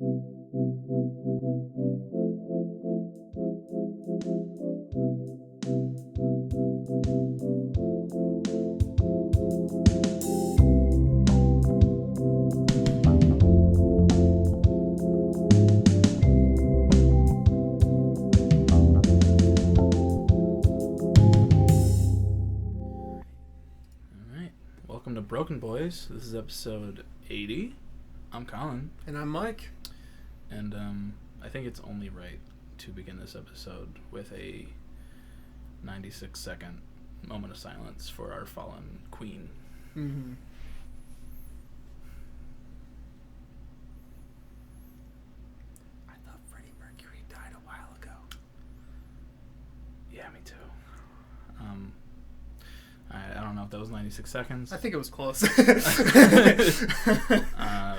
Welcome to BrokeN Boys. This is episode 80. I'm Colin. And I'm Mike. And I think it's only right to begin this episode with a 96-second moment of silence for our fallen queen. Mm-hmm. I thought Freddie Mercury died a while ago. Yeah, me too. I don't know if that was 96 seconds. I think it was close.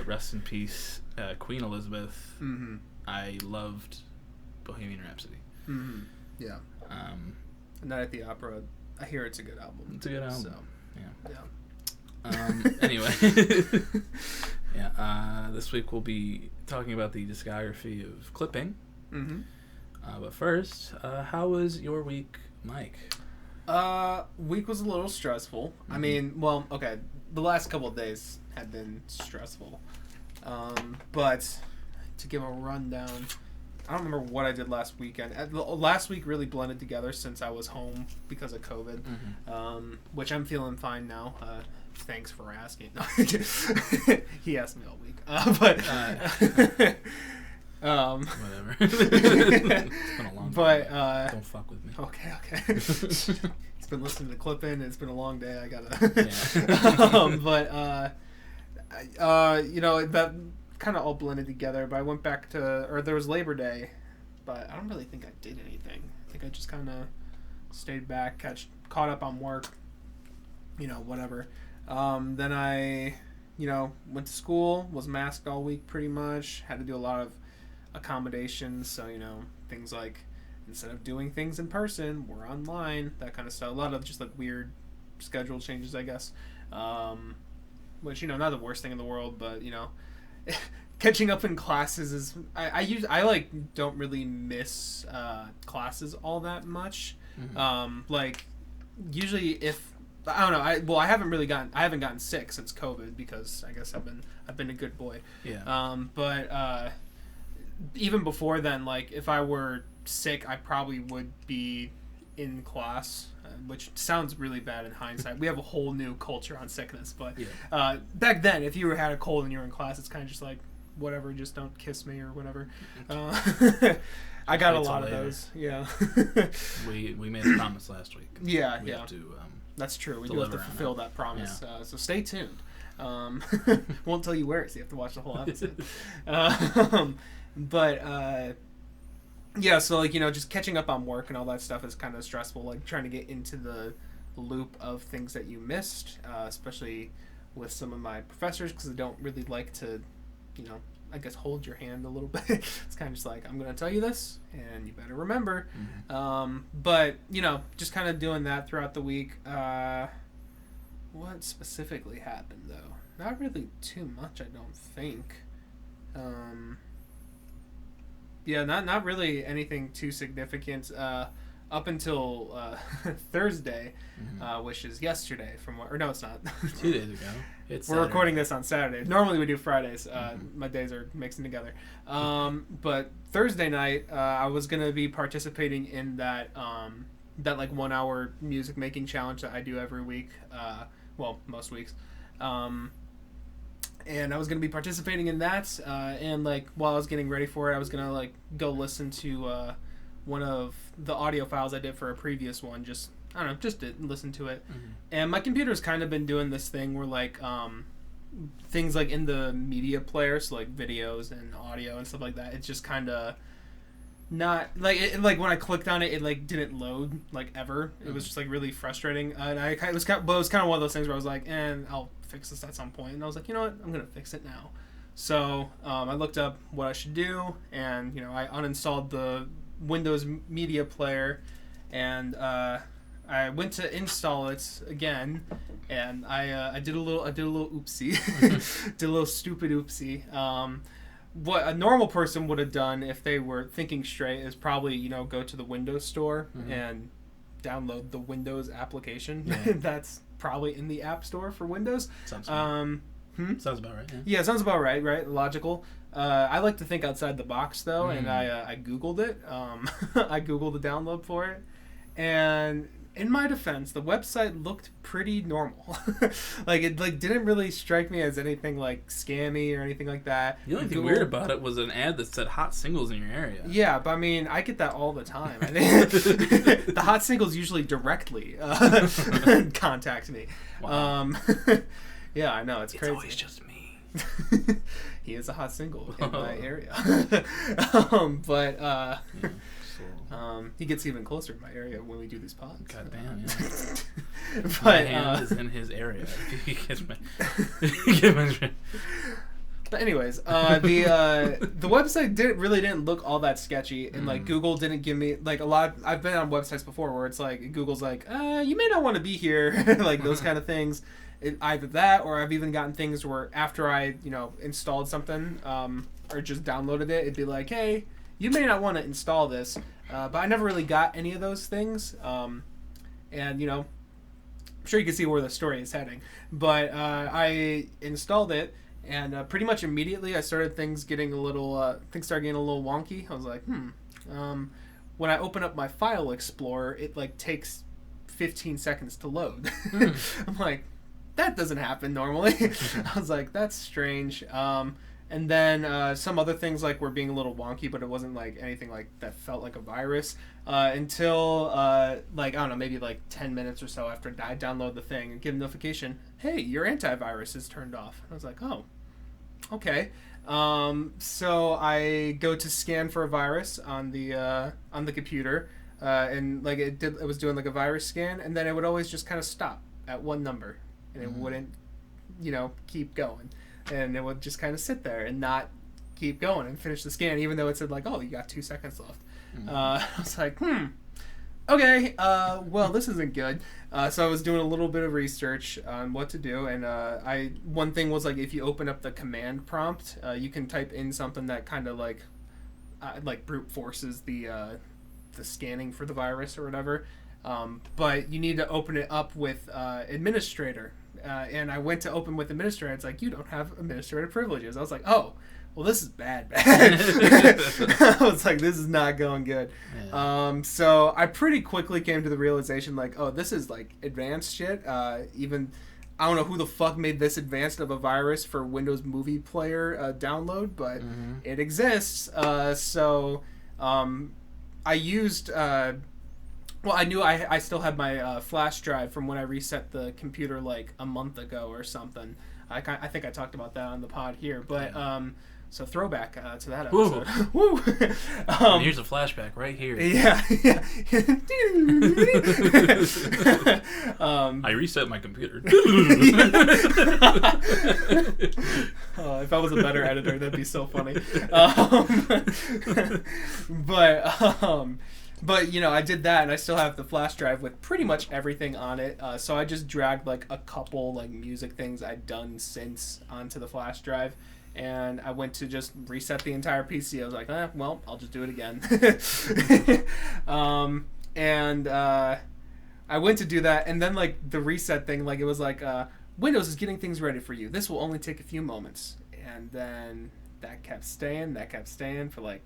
Rest in peace, Queen Elizabeth. Mm-hmm. I loved Bohemian Rhapsody. Mm-hmm. Yeah. Night at the Opera. I hear it's a good album. It's a good album. So, yeah. Anyway. Yeah. This week we'll be talking about the discography of Clipping. Mm-hmm. But first, how was your week, Mike? Week was a little stressful. Mm-hmm. I mean, well, okay, the last couple of days have been stressful. But to give a rundown, I don't remember what I did last weekend. Last week really blended together since I was home because of COVID, which I'm feeling fine now. Thanks for asking. He asked me all week. Whatever. It's been a long day. Don't fuck with me. Okay. It's been listening to Clipping. It's been a long day. I gotta. That kind of all blended together. But I went back there was Labor Day, but I don't really think I did anything. I think I just kind of stayed back, caught up on work. Whatever. Then I, went to school. Was masked all week pretty much. Had to do a lot of accommodations, so things like instead of doing things in person, we're online, that kind of stuff. A lot of just like weird schedule changes, I guess, which not the worst thing in the world, but catching up in classes is I don't really miss classes all that much. Like usually if I don't know, I haven't gotten sick since COVID because I guess I've been a good boy. But even before then, like if I were sick, I probably would be in class, which sounds really bad in hindsight. We have a whole new culture on sickness, but back then, if you had a cold and you were in class, it's kind of just like whatever, just don't kiss me or whatever. I got a lot of those. Yeah. we made a promise last week. We have to, that's true. We do have to fulfill that promise. Yeah. So stay tuned. Won't tell you where, so you have to watch the whole episode. So just catching up on work and all that stuff is kind of stressful, like trying to get into the loop of things that you missed, especially with some of my professors, because they don't really like to, I guess hold your hand a little bit. It's kind of just like, I'm going to tell you this and you better remember. But just kind of doing that throughout the week. What specifically happened though? Not really too much, I don't think. Not really anything too significant up until Thursday, which is yesterday. No, it's not. 2 days ago. We're recording this on Saturday. Normally we do Fridays. My days are mixing together. But Thursday night, I was gonna be participating in that like 1 hour music making challenge that I do every week. Most weeks. And I was going to be participating in that, and like while I was getting ready for it, I was going to like go listen to one of the audio files I did for a previous one, just to listen to it. And my computer's kind of been doing this thing where like things like in the media player, so like videos and audio and stuff like that, it's just kind of not like like when I clicked on it, it like didn't load like ever. It was just like really frustrating, and it was kind of one of those things where I was like, I'll fix this at some point. And I was like, you know what, I'm gonna fix it now. So I looked up what I should do, and I uninstalled the Windows Media Player, and I went to install it again, and I did a little oopsie, did a little stupid oopsie. what a normal person would have done if they were thinking straight is probably, go to the Windows store and download the Windows application. Yeah. That's probably in the App Store for Windows. Sounds about right. Yeah, sounds about right. Right, logical. I like to think outside the box though, and I Googled it. I Googled the download for it, and in my defense, the website looked pretty normal. It didn't really strike me as anything like scammy or anything like that. The only thing weird about it was an ad that said hot singles in your area. Yeah, but I mean, I get that all the time. I think the hot singles usually directly contact me. Wow. Yeah, I know, it's crazy. It's always just me. He is a hot single in my area. He gets even closer in my area when we do these pods. God damn, yeah. But, my hand is in his area. He gets my... But anyways, the website didn't look all that sketchy, and Google didn't give me a lot. I've been on websites before where it's Google's you may not want to be here, those kind of things. Either that, or I've even gotten things where after I installed something or just downloaded it, it'd be like, hey, you may not want to install this, but I never really got any of those things, and I'm sure you can see where the story is heading. But I installed it. And pretty much immediately, things started getting a little wonky. I was like, when I open up my file explorer, it takes 15 seconds to load. I'm like, that doesn't happen normally. I was like, that's strange. And then some other things were being a little wonky, but it wasn't anything that felt like a virus until I don't know, maybe 10 minutes or so after I download the thing and get a notification, hey, your antivirus is turned off. And I was like, oh, okay. So I go to scan for a virus on the computer, and it was doing a virus scan, and then it would always just kind of stop at one number, and it wouldn't keep going. And it would just kind of sit there and not keep going and finish the scan, even though it said oh, you got 2 seconds left. I was like, okay, well, this isn't good. So I was doing a little bit of research on what to do, and one thing was if you open up the command prompt, you can type in something that kind of brute forces the scanning for the virus or whatever. But you need to open it up with administrator. And I went to open with administrator. It's you don't have administrative privileges. I was like, oh, well, this is bad. I was like, this is not going good. Yeah. So I pretty quickly came to the realization, oh, this is advanced shit. Even I don't know who the fuck made this advanced of a virus for Windows Movie Player download, but it exists. So I used. Well, I knew I still had my flash drive from when I reset the computer a month ago or something. I think I talked about that on the pod here, but so throwback to that episode. Woo! Here's a flashback right here. Yeah. I reset my computer. If I was a better editor, that'd be so funny. But, I did that, and I still have the flash drive with pretty much everything on it. So I just dragged, a couple, music things I'd done since onto the flash drive. And I went to just reset the entire PC. I was like, well, I'll just do it again. And I went to do that, and then, the reset thing, it was Windows is getting things ready for you. This will only take a few moments. And then that kept staying for,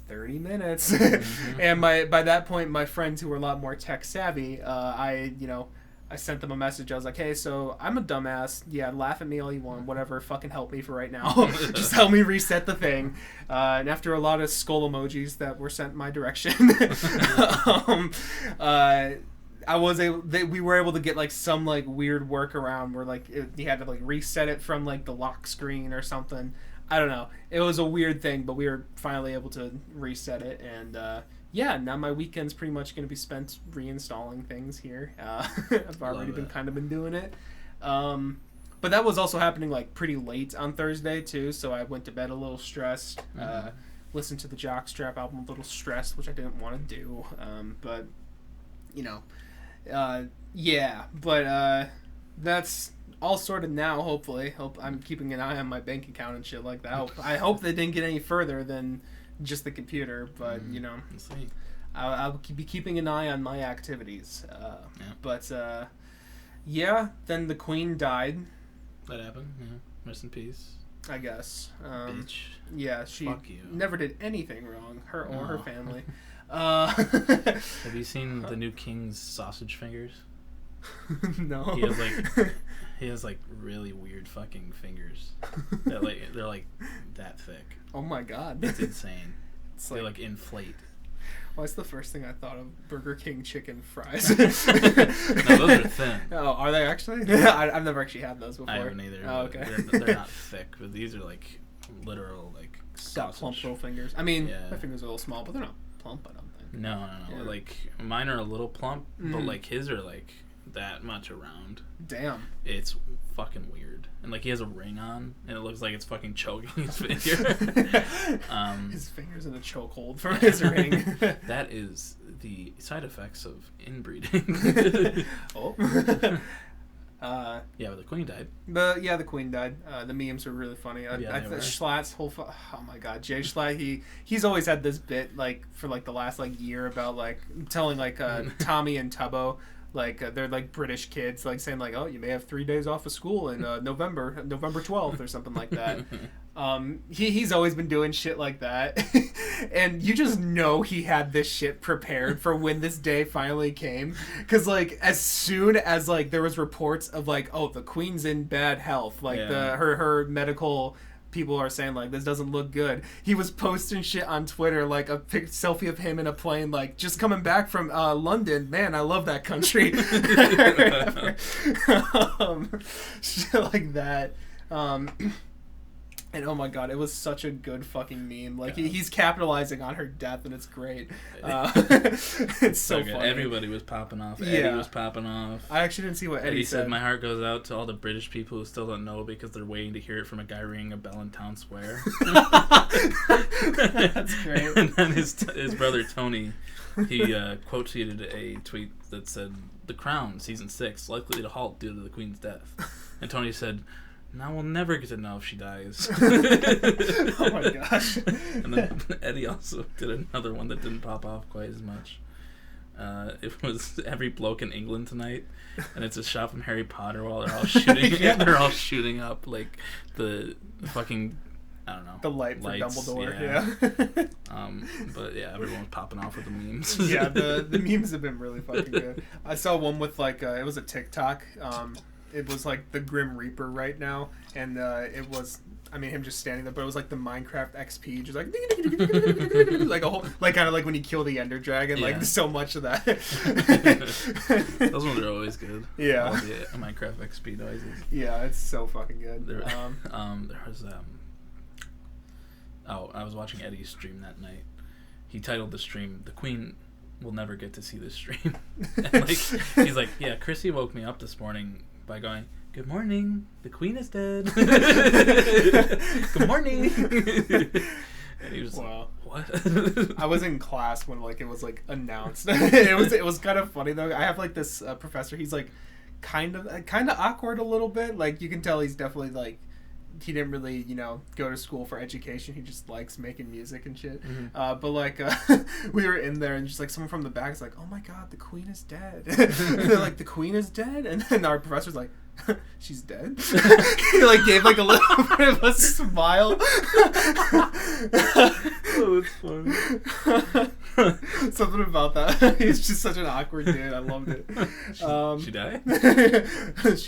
30 minutes. And by that point, my friends who were a lot more tech savvy, I sent them a message. I was like, hey, so I'm a dumbass. Yeah, laugh at me all you want. Whatever, fucking help me for right now. Just help me reset the thing. And after a lot of skull emojis that were sent my direction, we were able to get some weird workaround where you had to reset it from the lock screen or something. I don't know. It was a weird thing, but we were finally able to reset it, and now my weekend's pretty much going to be spent reinstalling things here. I've already been doing it. But that was also happening pretty late on Thursday too, so I went to bed a little stressed. Listened to the Jockstrap album a little stressed, which I didn't want to do. But that's all sorted now, hopefully. Hope I'm keeping an eye on my bank account and shit like that. I hope they didn't get any further than just the computer, but, you know. Let's see. I'll be keeping an eye on my activities. Yeah. But, yeah, then the Queen died. That happened, yeah. Rest in peace. I guess. Bitch. Yeah, she Fuck you. never did anything wrong, her or her family. Have you seen the new King's sausage fingers? No. He has like really weird fucking fingers. They're like that thick. Oh my god. It's insane. They like inflate. Well, that's the first thing I thought of. Burger King chicken fries. No, those are thin. Oh, are they actually? I've never actually had those before. I haven't either. Oh, okay. They're not thick, but these are like literal like sausage. Got plump little fingers. I mean, Yeah. my fingers are a little small, but they're not plump, I don't think. No. Yeah. Like mine are a little plump, but like his are like that much around. Damn. It's fucking weird. And like he has a ring on, and it looks like it's fucking choking his finger. His finger's in a chokehold from his ring. That is the side effects of inbreeding. Oh. Yeah, but the Queen died. The Queen died. The memes were really funny. Yeah, they were. Schlatt's whole oh my god, Jay Schlatt, he's always had this bit like for like the last like year about like telling like Tommy and Tubbo like they're like British kids like saying like, oh, you may have 3 days off of school in November 12th or something like that. He's always been doing shit like that. And you just know he had this shit prepared for when this day finally came, because like as soon as like there was reports of like, oh, the Queen's in bad health, like her medical people are saying like this doesn't look good, he was posting shit on Twitter like a selfie of him in a plane like just coming back from London, man, I love that country. Shit like that. And oh my god, it was such a good fucking meme. Like he's capitalizing on her death, and it's great. It's so good. funny. Everybody was popping off. Eddie was popping off. I actually didn't see what Eddie said. My heart goes out to all the British people who still don't know because they're waiting to hear it from a guy ringing a bell in town square. That's great. And then his brother Tony, he quote tweeted a tweet that said, "The Crown season 6 likely to halt due to the Queen's death," and Tony said, "Now we'll never get to know if she dies." Oh my gosh. And then Eddie also did another one that didn't pop off quite as much. It was every bloke in England tonight, and it's a shot from Harry Potter while they're all shooting. They're all shooting up like the fucking, I don't know, the lights for Dumbledore. Yeah. But yeah, everyone was popping off with the memes. Yeah, the memes have been really fucking good. I saw one with like it was a TikTok. It was like the Grim Reaper right now, and it was, I mean, him just standing there, but it was like the Minecraft XP, just like like a whole, like kind of like when you kill the Ender Dragon, like so much of that. Those ones are always good. Yeah, all the Minecraft XP noises. Yeah, it's so fucking good. There was I was watching Eddie stream that night. He titled the stream, "The Queen will never get to see this stream." And like he's like, yeah, Chrissy woke me up this morning by going, "Good morning, the Queen is dead." Good morning. And he was wow. Like, what? I was in class when like it was like announced. it was kind of funny though. I have like this professor. He's like kind of awkward a little bit. Like you can tell he's definitely like, he didn't really, go to school for education. He just likes making music and shit. Mm-hmm. But like, we were in there and just like someone from the back is like, "Oh my god, the Queen is dead." They're like, "The Queen is dead?" And then our professor's like, "She's dead?" He like gave like a little bit of a smile. Oh, it's funny. Something about that. He's just such an awkward dude. I loved it. She died? That's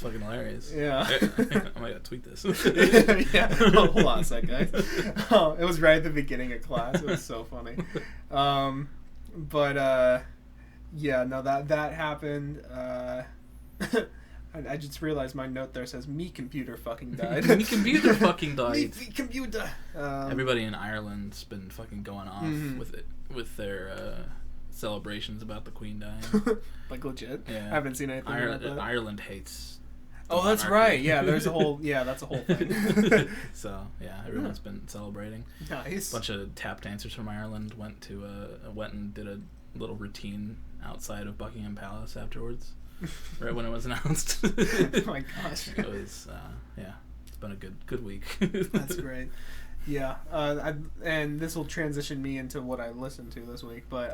fucking hilarious. Yeah. I might tweet this. Yeah. Oh, hold on a sec, guys. It was right at the beginning of class. It was so funny. Yeah, no, that happened. I just realized my note there says "me computer fucking died." Me computer fucking died. Me computer. Everybody in Ireland's been fucking going off with their celebrations about the Queen dying. Like legit. Yeah. I haven't seen anything about that. Ireland hates. Oh, that's right. Yeah, there's a whole. Yeah, that's a whole thing. So yeah, everyone's been celebrating. Nice. A bunch of tap dancers from Ireland went and did a little routine outside of Buckingham Palace afterwards. right when it was announced. Oh my gosh. It was, it's been a good week. That's great. Yeah, and this will transition me into what I listened to this week, but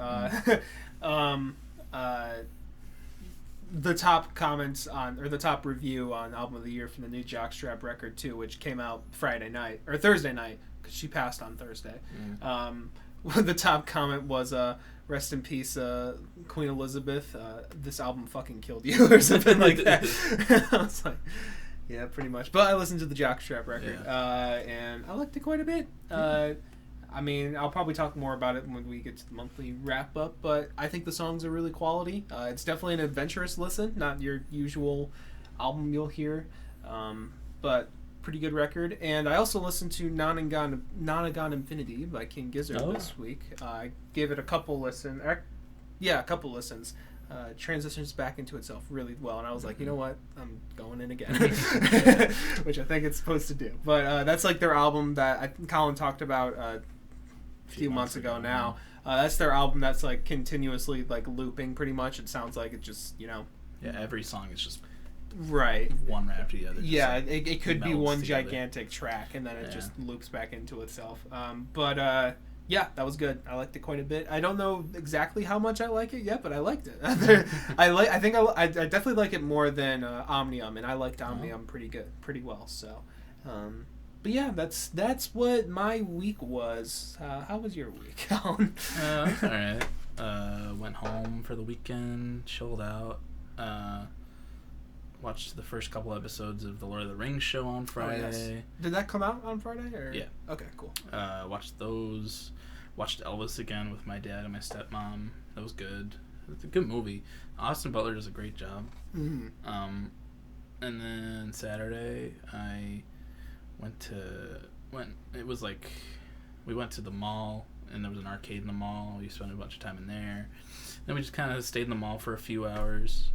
the top comments on, or the top review on Album of the Year from the new Jockstrap record too, which came out Thursday night, because she passed on Thursday. The top comment was, rest in peace, Queen Elizabeth, this album fucking killed you, or something like that. I was like, yeah, pretty much. But I listened to the Jockstrap record, and I liked it quite a bit. I mean, I'll probably talk more about it when we get to the monthly wrap-up, but I think the songs are really quality. It's definitely an adventurous listen, not your usual album you'll hear, but pretty good record. And I also listened to Nonagon Infinity by King Gizzard this week. I gave it a couple listens. Transitions back into itself really well, and I was like, you know what, I'm going in again, which I think it's supposed to do. But that's like their album that Colin talked about a few months ago now. That's their album that's like continuously like looping pretty much. It sounds like it just, every song is just right one right after the other. Yeah, it could be one gigantic track, and then it just loops back into itself. Yeah, that was good. I liked it quite a bit. I don't know exactly how much I like it yet, but I liked it. I definitely like it more than Omnium, and I liked Omnium pretty well. So, but yeah, that's what my week was. How was your week, Colin? All right. Went home for the weekend, chilled out. Watched the first couple episodes of the Lord of the Rings show on Friday. Oh, yes. Did that come out on Friday? Or? Yeah. Okay, cool. Watched those. Watched Elvis again with my dad and my stepmom. That was good. It's a good movie. Austin Butler does a great job. Mm-hmm. And then Saturday I it was like we went to the mall, and there was an arcade in the mall. We spent a bunch of time in there. Then we just kind of stayed in the mall for a few hours,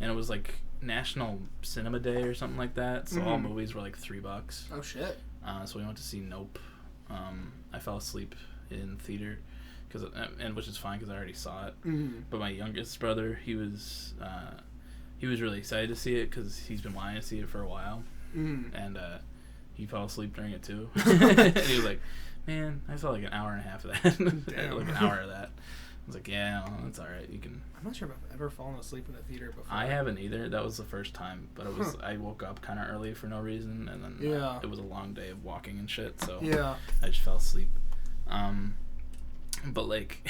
and it was like National Cinema Day or something like that, so all movies were like $3. Oh shit. So we went to see Nope. I fell asleep in theater which is fine because I already saw it. But my youngest brother, he was really excited to see it because he's been wanting to see it for a while, and he fell asleep during it too. And he was like, man, I saw like an hour and a half of that. Like an hour of that. I was like, yeah, well, that's all right. You can. I'm not sure if I've ever fallen asleep in a theater before. I haven't either. That was the first time, but it was. I woke up kind of early for no reason, and then it was a long day of walking and shit. So I just fell asleep. But like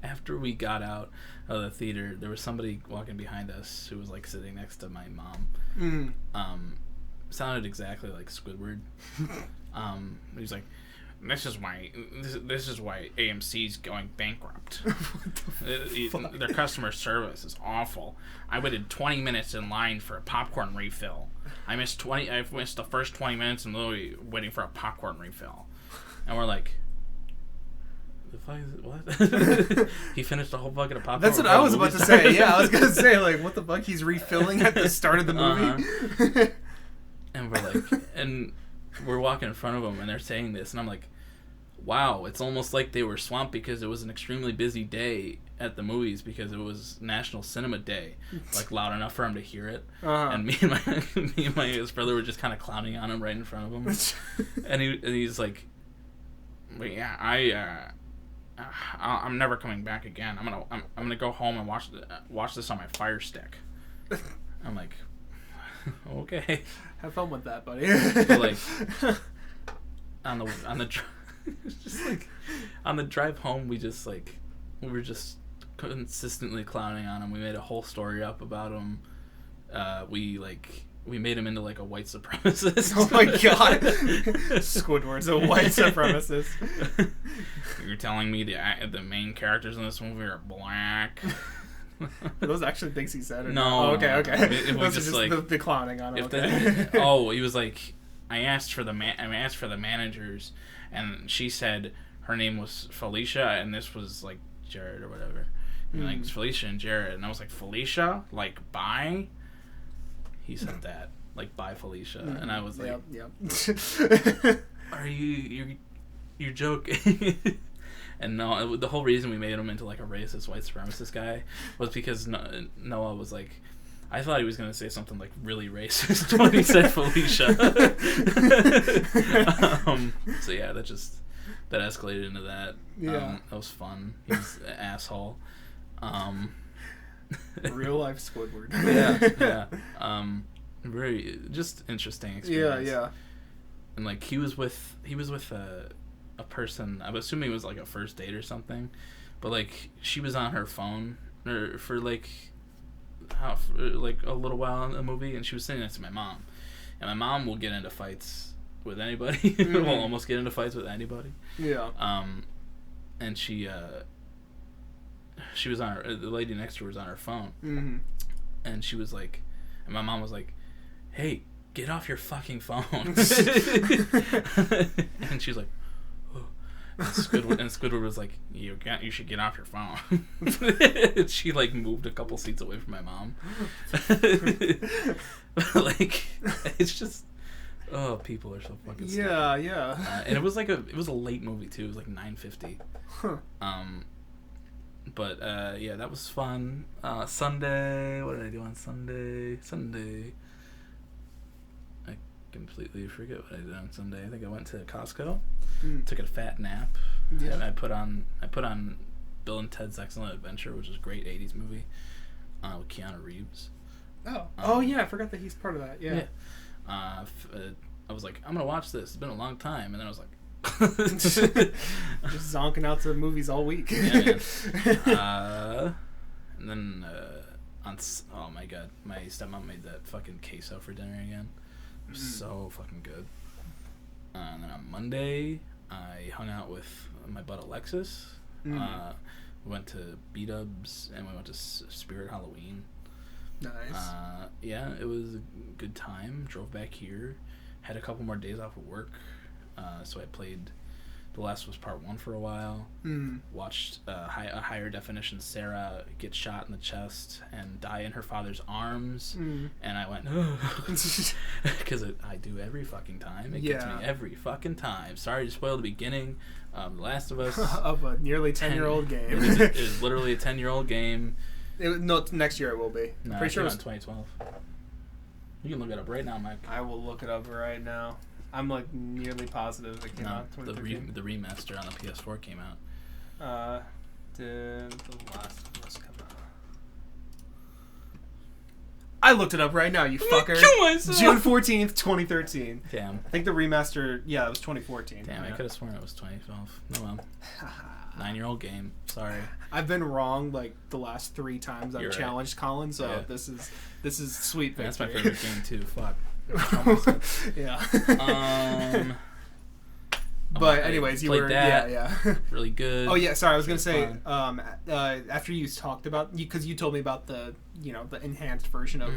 after we got out of the theater, there was somebody walking behind us who was like sitting next to my mom. Sounded exactly like Squidward. He was like, This is why AMC's going bankrupt. Their customer service is awful. I waited 20 minutes in line for a popcorn refill. I missed the first 20 minutes and literally waiting for a popcorn refill. And we're like, the fuck is it? What? He finished a whole bucket of popcorn. That's what I was about to say. Yeah, I was gonna say, like, what the fuck? He's refilling at the start of the movie. And we're like, and we're walking in front of them, and they're saying this, and I'm like, wow, it's almost like they were swamped because it was an extremely busy day at the movies because it was National Cinema Day, like loud enough for him to hear it. And me and my youngest brother were just kind of clowning on him right in front of him, and he's like, "But yeah, I'm never coming back again. I'm gonna go home and watch this on my Fire Stick." I'm like, okay, have fun with that, buddy. But like just like on the drive home, we were just consistently clowning on him. We made a whole story up about him. We made him into like a white supremacist. Oh my god, Squidward's a white supremacist. You're telling me the main characters in this movie are black? Are those actually things he said? Or no. Oh, okay. It was just like the clowning on him. He was like, I asked for the managers, and she said her name was Felicia, and this was like Jared or whatever. And like it's Felicia and Jared, and I was like, Felicia, like bye. He said that, like bye Felicia, and I was like, yep. Are you're joking? And no, the whole reason we made him into like a racist white supremacist guy was because Noah was like, I thought he was going to say something like really racist when he said Felicia. So yeah, that escalated into that. Yeah. That was fun. He's an asshole. Real life Squidward. Yeah. Very just interesting experience. Yeah. And like he was with a person. I'm assuming it was like a first date or something, but like she was on her phone for like a little while in the movie, and she was sitting next to my mom, and my mom will get into fights with anybody. Will almost get into fights with anybody. Yeah. And she was on the lady next to her was on her phone, and she was like, and my mom was like, "Hey, get off your fucking phone." And she's like, oh. And Squidward was like, you should get off your phone. And she like moved a couple seats away from my mom. Like, it's just, oh, people are so fucking stupid. Yeah. And it was a late movie too. It was like 9:50. But yeah, that was fun. Sunday, what did I do on Sunday? I completely forget what I did on Sunday. I think I went to Costco, took a fat nap. Yeah. And I put on Bill and Ted's Excellent Adventure, which is a great 80s movie with Keanu Reeves. Oh yeah, I forgot that he's part of that. Yeah. I was like, I'm gonna watch this. It's been a long time, and then I was like, just zonking out to movies all week. Yeah, man. And then oh my god, my stepmom made that fucking queso for dinner again. It was so fucking good. And then on Monday, I hung out with my bud Alexis. We went to B-Dubs, and we went to Spirit Halloween. Nice. Yeah, it was a good time. Drove back here. Had a couple more days off of work. So I played The Last of Us Part 1 for a while. Watched a higher definition Sarah get shot in the chest and die in her father's arms. And I went, because I do every fucking time. It gets me every fucking time. Sorry to spoil the beginning. The Last of Us. Of a nearly 10-year-old game. It is literally a 10-year-old game. No, next year it will be. No, pretty sure it was 2012. You can look it up right now, Mike. I will look it up right now. I'm like nearly positive it came out. The remaster on the PS4 came out. Did The Last of Us come out? I looked it up right now, you fucker. Kill myself. June 14th, 2013. Damn. I think the remaster, it was 2014. Damn, I could have sworn it was 2012. No, well. 9-year-old game. Sorry. I've been wrong like the last 3 times I've challenged Colin, so yeah. this is sweet victory. That's my favorite game too. Fuck. Yeah. But anyways, you were that. Really good. Oh yeah, sorry. I was gonna say after you talked about because you told me about the the enhanced version of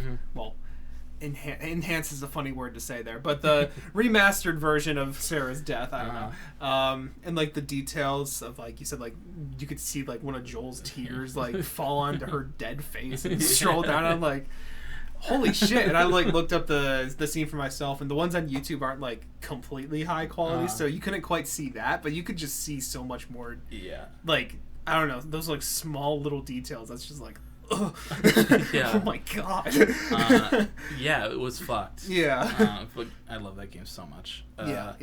enhanced is a funny word to say there, but the remastered version of Sarah's death. I don't know. And like the details of like you said, like you could see like one of Joel's tears like fall onto her dead face and stroll down. I'm like, holy shit. And I like looked up the scene for myself, and the ones on YouTube aren't like completely high quality, so you couldn't quite see that, but you could just see so much more. Yeah. Like, I don't know, those like small little details that's just like, ugh. Yeah. Oh my god. Yeah, it was fucked. Yeah. But I love that game so much. Yeah.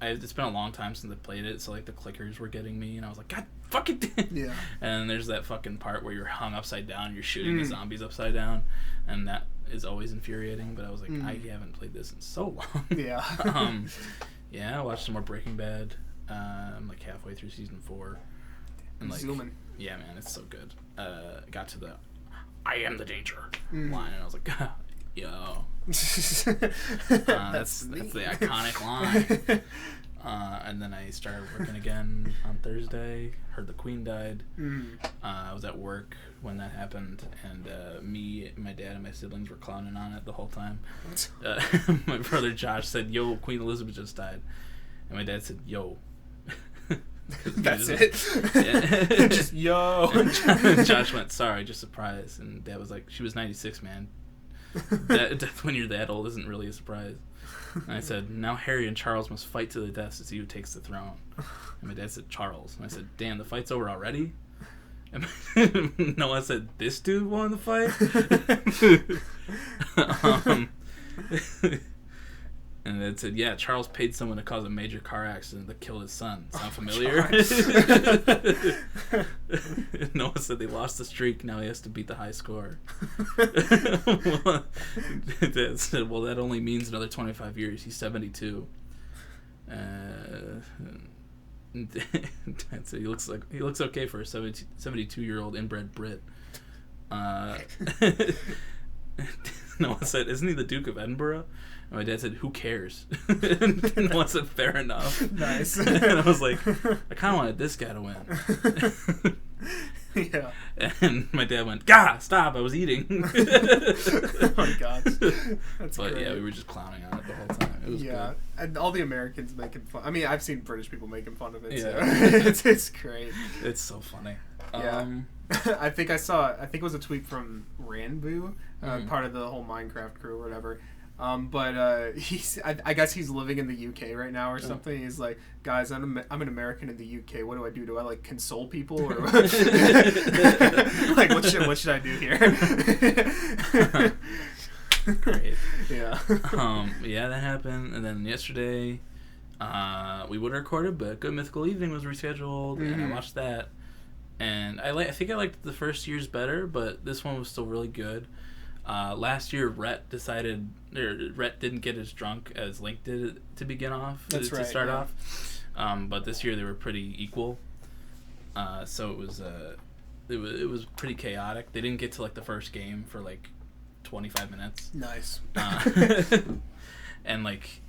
It's been a long time since I played it, so like the clickers were getting me, and I was like, God fucking damn. Yeah. And there's that fucking part where you're hung upside down, you're shooting the zombies upside down, and that is always infuriating. But I was like, I haven't played this in so long. Yeah. Yeah, I watched some more Breaking Bad. I'm like halfway through season 4. And like, zooming. Yeah, man, it's so good. Got to the "I am the danger" line, and I was like, yo. That's the iconic line. And then I started working again on Thursday. Heard the Queen died. I was at work when that happened, and me, my dad, and my siblings were clowning on it the whole time. My brother Josh said, "Yo, Queen Elizabeth just died," and my dad said, "Yo." That's it. Yeah. Just yo. And Josh went, "Sorry, just surprised," and Dad was like, "She was 96, man. Death when you're that old isn't really a surprise." And I said, "Now Harry and Charles must fight to the death to see who takes the throne." And my dad said, "Charles." And I said, "Damn, the fight's over already?" And Noah said, "This dude won the fight." And it said, "Yeah, Charles paid someone to cause a major car accident that killed his son." Sound familiar? Noah said they lost the streak. Now he has to beat the high score. Dad said, "Well, that only means another 25 years. He's 72." Dad said, he looks okay for a 72-year-old inbred Brit. Noah said, "Isn't he the Duke of Edinburgh?" And my dad said, "Who cares?" And Noah said, "Fair enough." Nice. And I was like, I kind of wanted this guy to win. Yeah. And my dad went, "Gah, stop, I was eating." Oh my gosh. That's But great. yeah, we were just clowning on it the whole time. It was yeah, good. and all the Americans making fun. I mean, I've seen British people making fun of it. Yeah. So it's great. It's so funny. Yeah. I think it was a tweet from Ranboo, part of the whole Minecraft crew or whatever. But I guess he's living in the UK right now or something. He's like, "Guys, I'm an American in the UK. What do I do? Do I like console people or like what should I do here?" Great. Yeah. Yeah, that happened. And then yesterday, we would have recorded, but Good Mythical Evening was rescheduled, and I watched that. And I think I liked the first year's better, but this one was still really good. Last year, Rhett didn't get as drunk as Link did to begin off. That's to right, start yeah. off. But this year they were pretty equal. So it was pretty chaotic. They didn't get to like the first game for like 25 minutes. Nice. And like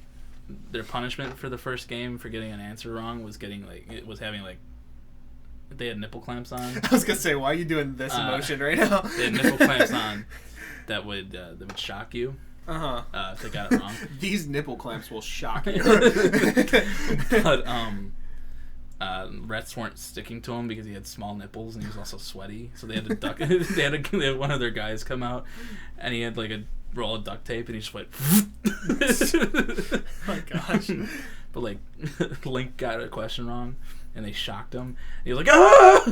their punishment for the first game for getting an answer wrong was having they had nipple clamps on. I was gonna say, why are you doing this emotion right now? They had nipple clamps on that would shock you. If they got it wrong. These nipple clamps will shock you. But Rhett's weren't sticking to him because he had small nipples and he was also sweaty, so they had to duck. they had one of their guys come out, and he had like a roll of duct tape, and he just went. Oh my gosh! But like, Link got a question wrong, and they shocked him. And he was like, "Ah!"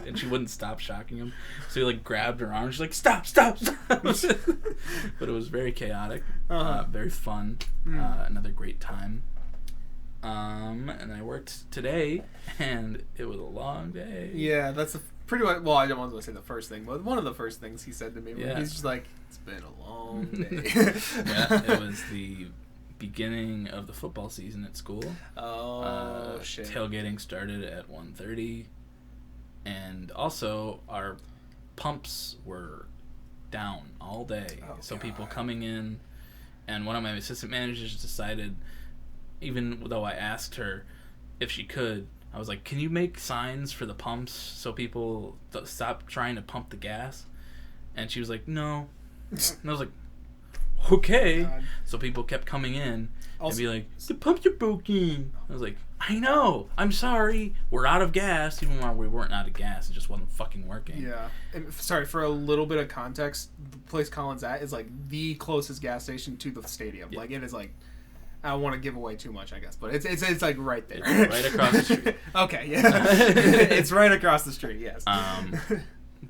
And she wouldn't stop shocking him, so he like grabbed her arm. She's like, "Stop, stop, stop!" But it was very chaotic, very fun, another great time. And I worked today, and it was a long day. Yeah, that's pretty much. Well, I don't want to say the first thing, but one of the first things he said to me. Yeah. He's just like, "It's been a long day." Yeah, it was the beginning of the football season at school. Oh shit! Tailgating started at 1:30, and also our pumps were down all day. So people coming in, and one of my assistant managers decided, even though I asked her if she could, I was like, "Can you make signs for the pumps so people stop trying to pump the gas?" And she was like, "No." And I was like, "Okay." God. So people kept coming in Also, and be like, "The pumps are broken." I was like, "I know. I'm sorry. We're out of gas." Even while we weren't out of gas, it just wasn't fucking working. yeah. And sorry, for a little bit of context, the place Colin's at is like the closest gas station to the stadium. Yeah. Like it is like, I don't want to give away too much, I guess, but it's like right there. It's right across the street. Okay, yeah. It's right across the street, yes.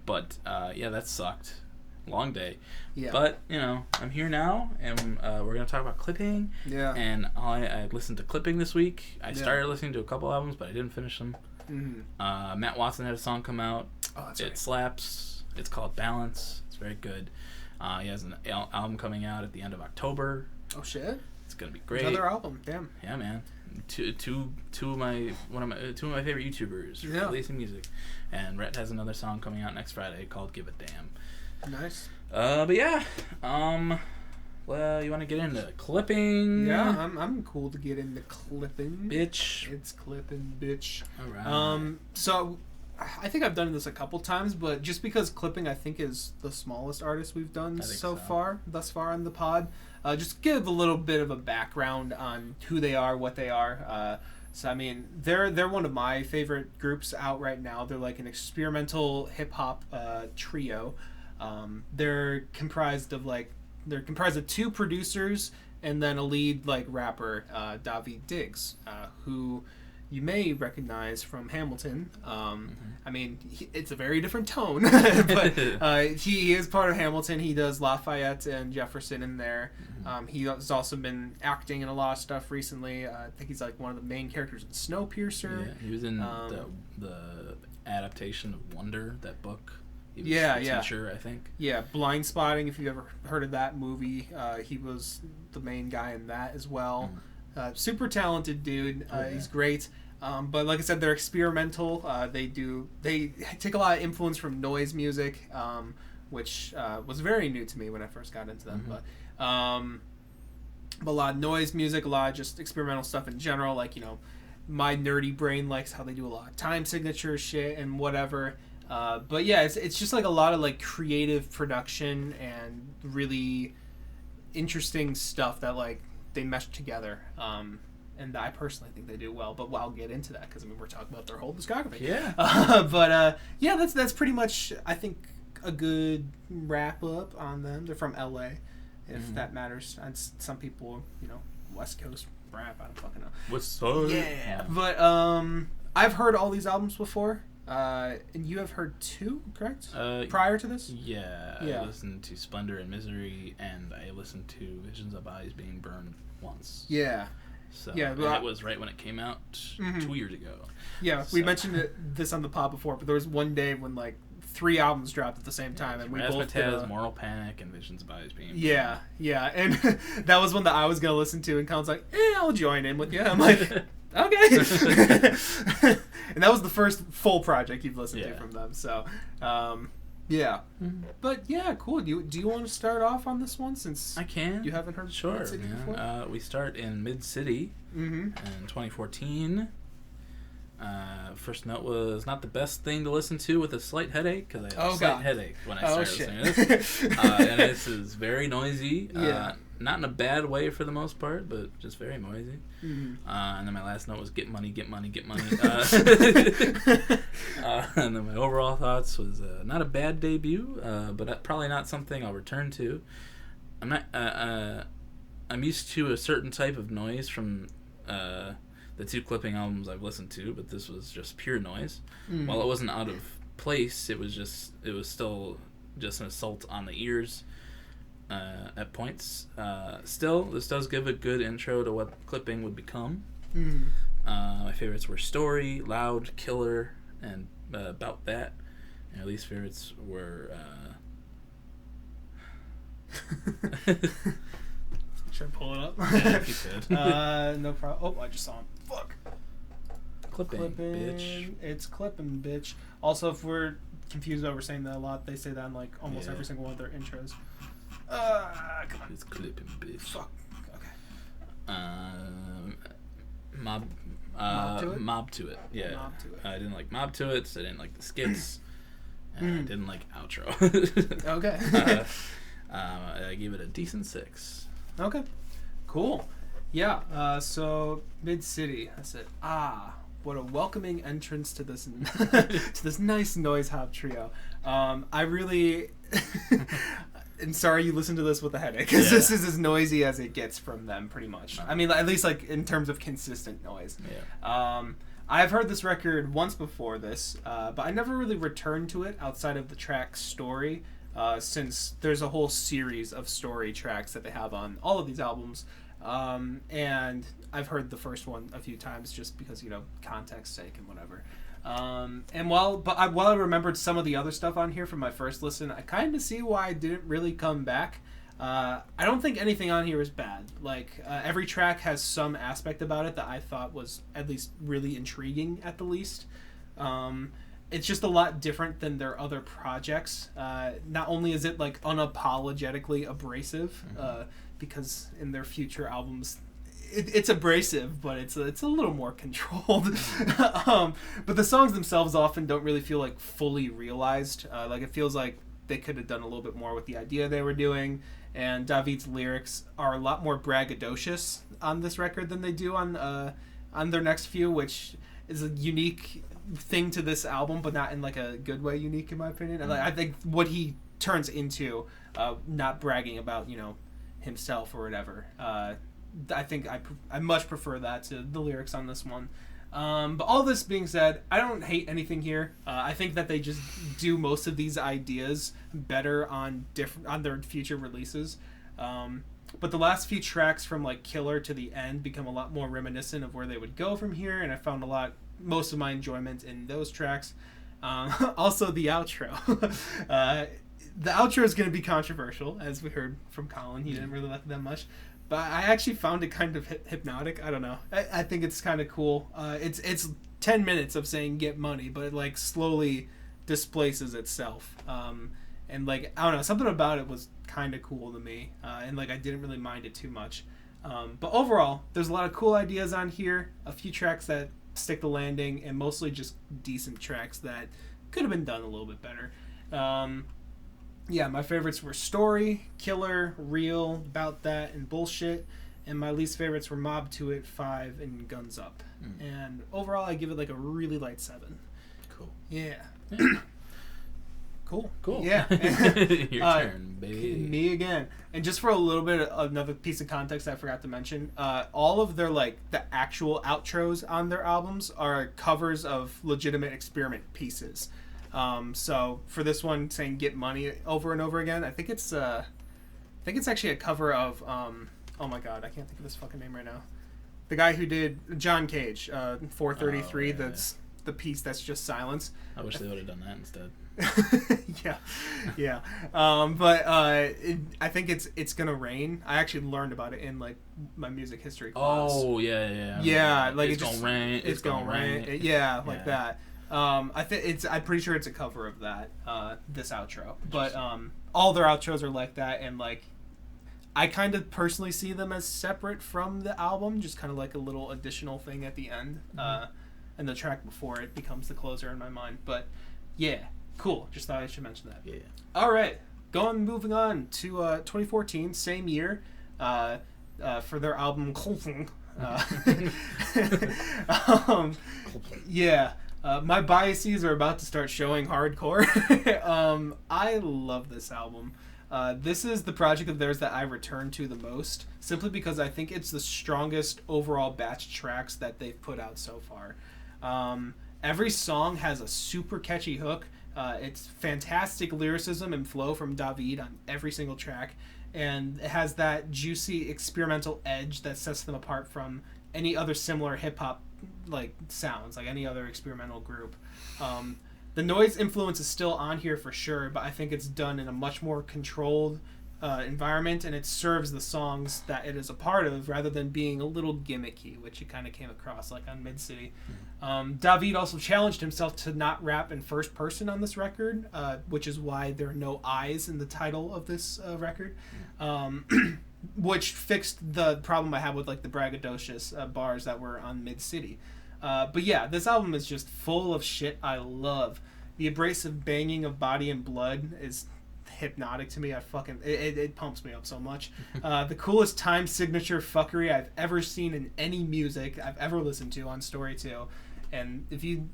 But yeah, that sucked. Long day. Yeah. But, I'm here now, and we're going to talk about clipping. Yeah. And I listened to clipping this week. I started listening to a couple albums, but I didn't finish them. Mm-hmm. Matt Watson had a song come out. Oh, that's It right. slaps. It's called Balance. It's very good. He has an album coming out at the end of October. Oh shit! It's going to be great. Another album, damn. Yeah, man. Two of my favorite YouTubers releasing music, and Rhett has another song coming out next Friday called "Give a Damn." Nice. But yeah, well, you want to get into clipping? Yeah, I'm cool to get into clipping. Bitch. It's clipping, bitch. All right. So I think I've done this a couple times, but just because clipping I think is the smallest artist we've done thus far on the pod, just give a little bit of a background on who they are, what they are. So I mean, they're one of my favorite groups out right now. They're like an experimental hip hop trio. They're comprised of two producers and then a lead like rapper, David Diggs, who you may recognize from Hamilton. I mean, it's a very different tone, but he is part of Hamilton. He does Lafayette and Jefferson in there. He has also been acting in a lot of stuff recently. I think he's like one of the main characters in Snowpiercer. Yeah, he was in the adaptation of Wonder, that book. He was the teacher, I think. Yeah, Blind Spotting, if you've ever heard of that movie. He was the main guy in that as well. Super talented dude. He's great. But like I said, they're experimental. They take a lot of influence from noise music, which was very new to me when I first got into them. But a lot of noise music, a lot of just experimental stuff in general. Like, my nerdy brain likes how they do a lot of time signature shit and whatever. But yeah, it's just like a lot of like creative production and really interesting stuff that like they mesh together. And I personally think they do well, but I'll get into that because we're talking about their whole discography. Yeah. That's pretty much, I think, a good wrap up on them. They're from LA, if that matters. And some people, West Coast rap, I don't fucking know. What's up? Yeah. But I've heard all these albums before. And you have heard 2, correct? Prior to this? Yeah. I listened to Splendor and Misery, and I listened to Visions of Bodies Being Burned once. Yeah. So it was right when it came out 2 years ago. Yeah, we mentioned this on the pod before, but there was one day when like 3 albums dropped at the same time, and we both did Moral Panic and Visions of Bodies Being Burned. Yeah, and that was one that I was gonna listen to, and Colin's like, I'll join in with you. I'm like, okay. And that was the first full project you've listened to from them. So, yeah. But yeah, cool. Do you want to start off on this one since I can? You haven't heard Mid-City before? We start in Mid-City in 2014. First note was not the best thing to listen to with a slight headache because I had a slight headache when I started listening to this. And this is very noisy. Not in a bad way for the most part, but just very noisy. And then my last note was get money, get money, get money. And then my overall thoughts was not a bad debut, but probably not something I'll return to. I'm used to a certain type of noise from the 2 clipping albums I've listened to, but this was just pure noise. While it wasn't out of place, it was still just an assault on the ears at points. Still, this does give a good intro to what clipping would become. My favorites were Story, Loud, Killer, and About That. And my least favorites were should I pull it up? Yeah, if you could. No problem. Oh, I just saw him. Fuck. Clipping, bitch. It's clipping, bitch. Also, if we're confused over saying that a lot, they say that in like almost every single one of their intros. Come on. It's clipping, bitch. Fuck. Okay. Mob to it. Yeah. Mob to it. I didn't like Mob to it. I didn't like the skits. And I didn't like outro. Okay. I gave it a decent 6. Okay. Cool. Yeah. So Mid-City. I said, what a welcoming entrance to this to this nice noise hop trio. I really. And sorry you listened to this with a headache, because this is as noisy as it gets from them, pretty much. I mean, at least like in terms of consistent noise. I've heard this record once before this, but I never really returned to it outside of the track Story, since there's a whole series of Story tracks that they have on all of these albums. And I've heard the first one a few times just because, context sake and whatever. And while I remembered some of the other stuff on here from my first listen, I kind of see why I didn't really come back. I don't think anything on here is bad. Like, every track has some aspect about it that I thought was at least really intriguing at the least. It's just a lot different than their other projects. Not only is it like unapologetically abrasive, because in their future albums it's abrasive, but it's a little more controlled. But the songs themselves often don't really feel like fully realized. Like it feels like they could have done a little bit more with the idea they were doing. And David's lyrics are a lot more braggadocious on this record than they do on their next few, which is a unique thing to this album, but not in like a good way unique in my opinion. And I think what he turns into, not bragging about himself or whatever. I think I much prefer that to the lyrics on this one. But all this being said, I don't hate anything here. I think that they just do most of these ideas better on their future releases. But the last few tracks from like Killer to the end become a lot more reminiscent of where they would go from here, and I found most of my enjoyment in those tracks. Also, the outro. The outro is going to be controversial, as we heard from Colin. He didn't really like it that much. But I actually found it kind of hypnotic. I don't know. I think it's kind of cool. It's 10 minutes of saying get money, but it like slowly displaces itself. And like, I don't know, something about it was kind of cool to me. And like, I didn't really mind it too much. But overall, there's a lot of cool ideas on here. A few tracks that stick the landing, and mostly just decent tracks that could have been done a little bit better. Yeah, my favorites were Story, Killer, Real, About That, and Bullshit. And my least favorites were Mob to It, 5, and Guns Up. And overall, I give it like a really light 7. Cool. Yeah. Cool. Yeah. Your turn, baby. Me again. And just for a little bit of another piece of context I forgot to mention, all of their like the actual outros on their albums are covers of legitimate experiment pieces. So for this one, saying "Get Money" over and over again, I think it's actually a cover of oh my god, I can't think of his fucking name right now. The guy who did John Cage, 433. That's the piece that's just silence. I wish they would have done that instead. yeah. I think it's gonna rain. I actually learned about it in like my music history class. Oh yeah. Yeah, like it's gonna rain. It's gonna rain. Yeah, like that. I'm pretty sure it's a cover of that. This outro, but all their outros are like that, and like I kind of personally see them as separate from the album, just kind of like a little additional thing at the end. And the track before it becomes the closer in my mind. But yeah, cool. Just thought I should mention that. Yeah. All right, moving on to 2014, same year, for their album. Yeah. My biases are about to start showing hardcore. I love this album. This is the project of theirs that I return to the most, simply because I think it's the strongest overall batch tracks that they've put out so far. Every song has a super catchy hook. It's fantastic lyricism and flow from David on every single track, and it has that juicy experimental edge that sets them apart from any other similar hip-hop like sounds, like any other experimental group. The noise influence is still on here for sure, but I think it's done in a much more controlled environment, and it serves the songs that it is a part of rather than being a little gimmicky, which you kind of came across like on Mid-City. David also challenged himself to not rap in first person on this record, which is why there are no I's in the title of this record, which fixed the problem I had with like the braggadocious bars that were on Mid-City. But yeah, this album is just full of shit I love. The abrasive banging of Body and Blood is hypnotic to me. It pumps me up so much. The coolest time signature fuckery I've ever seen in any music I've ever listened to on Story 2. And if you've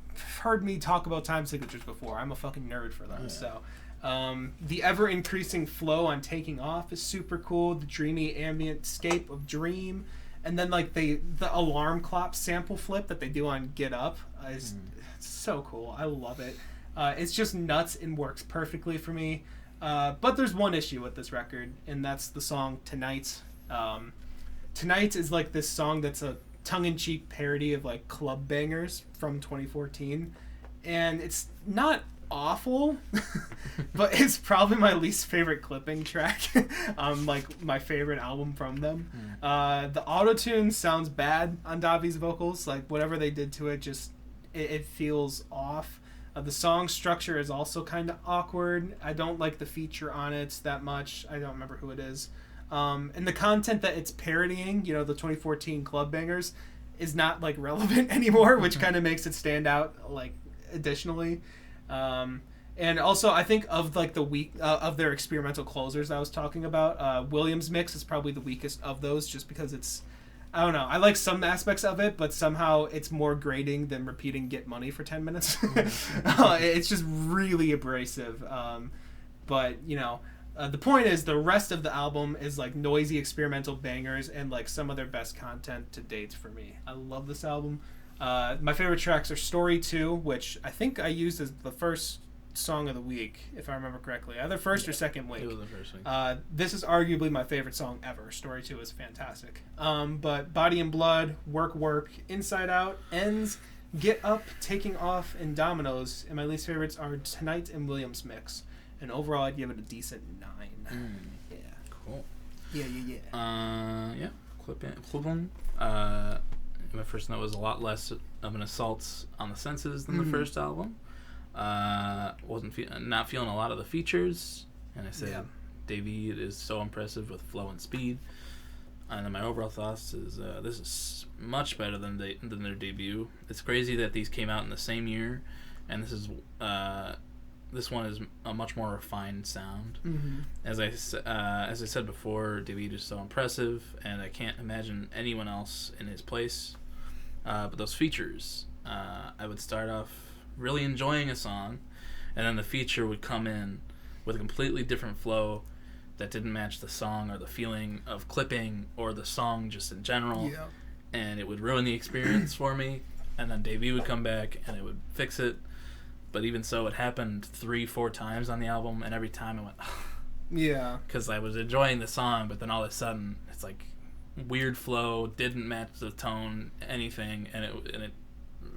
heard me talk about time signatures before, I'm a fucking nerd for them. So the ever increasing flow on Taking Off is super cool. The dreamy ambient scape of Dream, and then like the alarm clock sample flip that they do on Get Up is so cool. I love it. It's just nuts and works perfectly for me. But there's one issue with this record, and that's the song Tonight. Tonight is like this song that's a tongue-in-cheek parody of like club bangers from 2014, and it's not awful, but it's probably my least favorite clipping track on like my favorite album from them. The auto-tune sounds bad on Davi's vocals. Like whatever they did to it, just it feels off. The song structure is also kind of awkward. I don't like the feature on it that much. I don't remember who it is. And the content that it's parodying, you know, the 2014 club bangers, is not like relevant anymore, which kind of makes it stand out like additionally. And also I think of like the weak of their experimental closers I was talking about, Williams Mix is probably the weakest of those, just because it's, I don't know, I like some aspects of it, but somehow it's more grating than repeating Get Money for 10 minutes. It's just really abrasive. But you know, the point is the rest of the album is like noisy experimental bangers and like some of their best content to date for me. I love this album. My favorite tracks are Story 2, which I think I used as the first song of the week, if I remember correctly. Either first or second week. It was the first week. This is arguably my favorite song ever. Story 2 is fantastic. But Body and Blood, Work, Inside Out, Ends, Get Up, Taking Off, and Dominoes. And my least favorites are Tonight and Williams Mix. And overall, I'd give it a decent 9. Yeah. Cool. Yeah. Yeah. Clipping. My first note was a lot less of an assault on the senses than the first album. Not feeling a lot of the features, and I said David is so impressive with flow and speed. And then my overall thoughts is this is much better than their debut. It's crazy that these came out in the same year, and this one is a much more refined sound. As I said before, David is so impressive, and I can't imagine anyone else in his place. But those features, I would start off really enjoying a song, and then the feature would come in with a completely different flow that didn't match the song or the feeling of clipping or the song just in general, and it would ruin the experience for me. And then Davey would come back and it would fix it. But even so, it happened 3-4 times on the album, and every time I went, yeah, because I was enjoying the song, but then all of a sudden it's like weird flow, didn't match the tone, anything, and it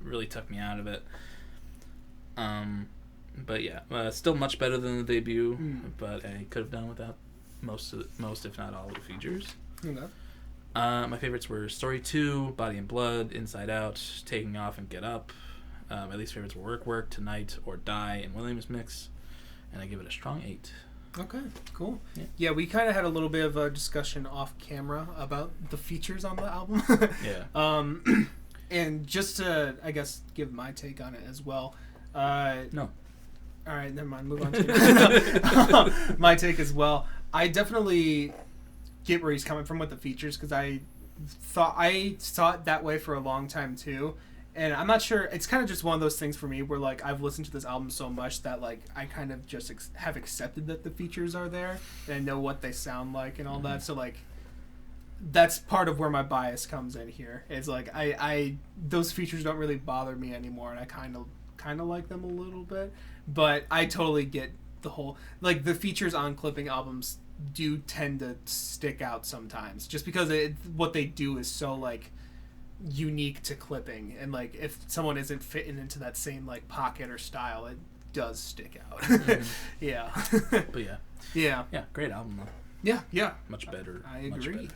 really took me out of it. But yeah, still much better than the debut, but I could have done without most if not all of the features. Okay. My favorites were Story 2, Body and Blood, Inside Out, Taking Off, and Get Up. My least favorites were Work, Tonight, or Die, and Williams Mix, and I give it a strong 8. Okay, cool. Yeah, we kind of had a little bit of a discussion off camera about the features on the album. Yeah. And just to, I guess, give my take on it as well. No. All right, never mind. Move on to my take as well. I definitely get where he's coming from with the features, because I saw it that way for a long time too. And I'm not sure, it's kind of just one of those things for me where, like, I've listened to this album so much that, like, I kind of just have accepted that the features are there, and I know what they sound like and all that. So, like, that's part of where my bias comes in here. Is, like, I those features don't really bother me anymore, and I kind of like them a little bit. But I totally get the whole, like, the features on clipping albums do tend to stick out sometimes, just because what they do is so, like, unique to clipping, and like if someone isn't fitting into that same like pocket or style, it does stick out. Yeah. But yeah, great album though. Yeah, much better. I agree.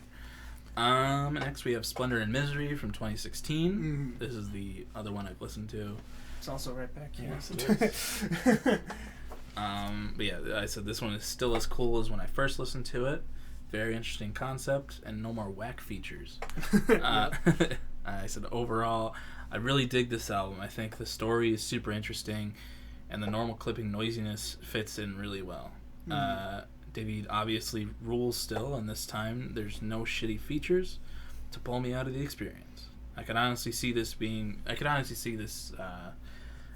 Next we have Splendor and Misery from 2016. This is the other one I've listened to. It's also right back here. Yes, it is. But yeah, I said this one is still as cool as when I first listened to it. Very interesting concept, and no more whack features. I said overall, I really dig this album. I think the story is super interesting, and the normal clipping noisiness fits in really well. David obviously rules still, and this time there's no shitty features to pull me out of the experience. I could honestly see this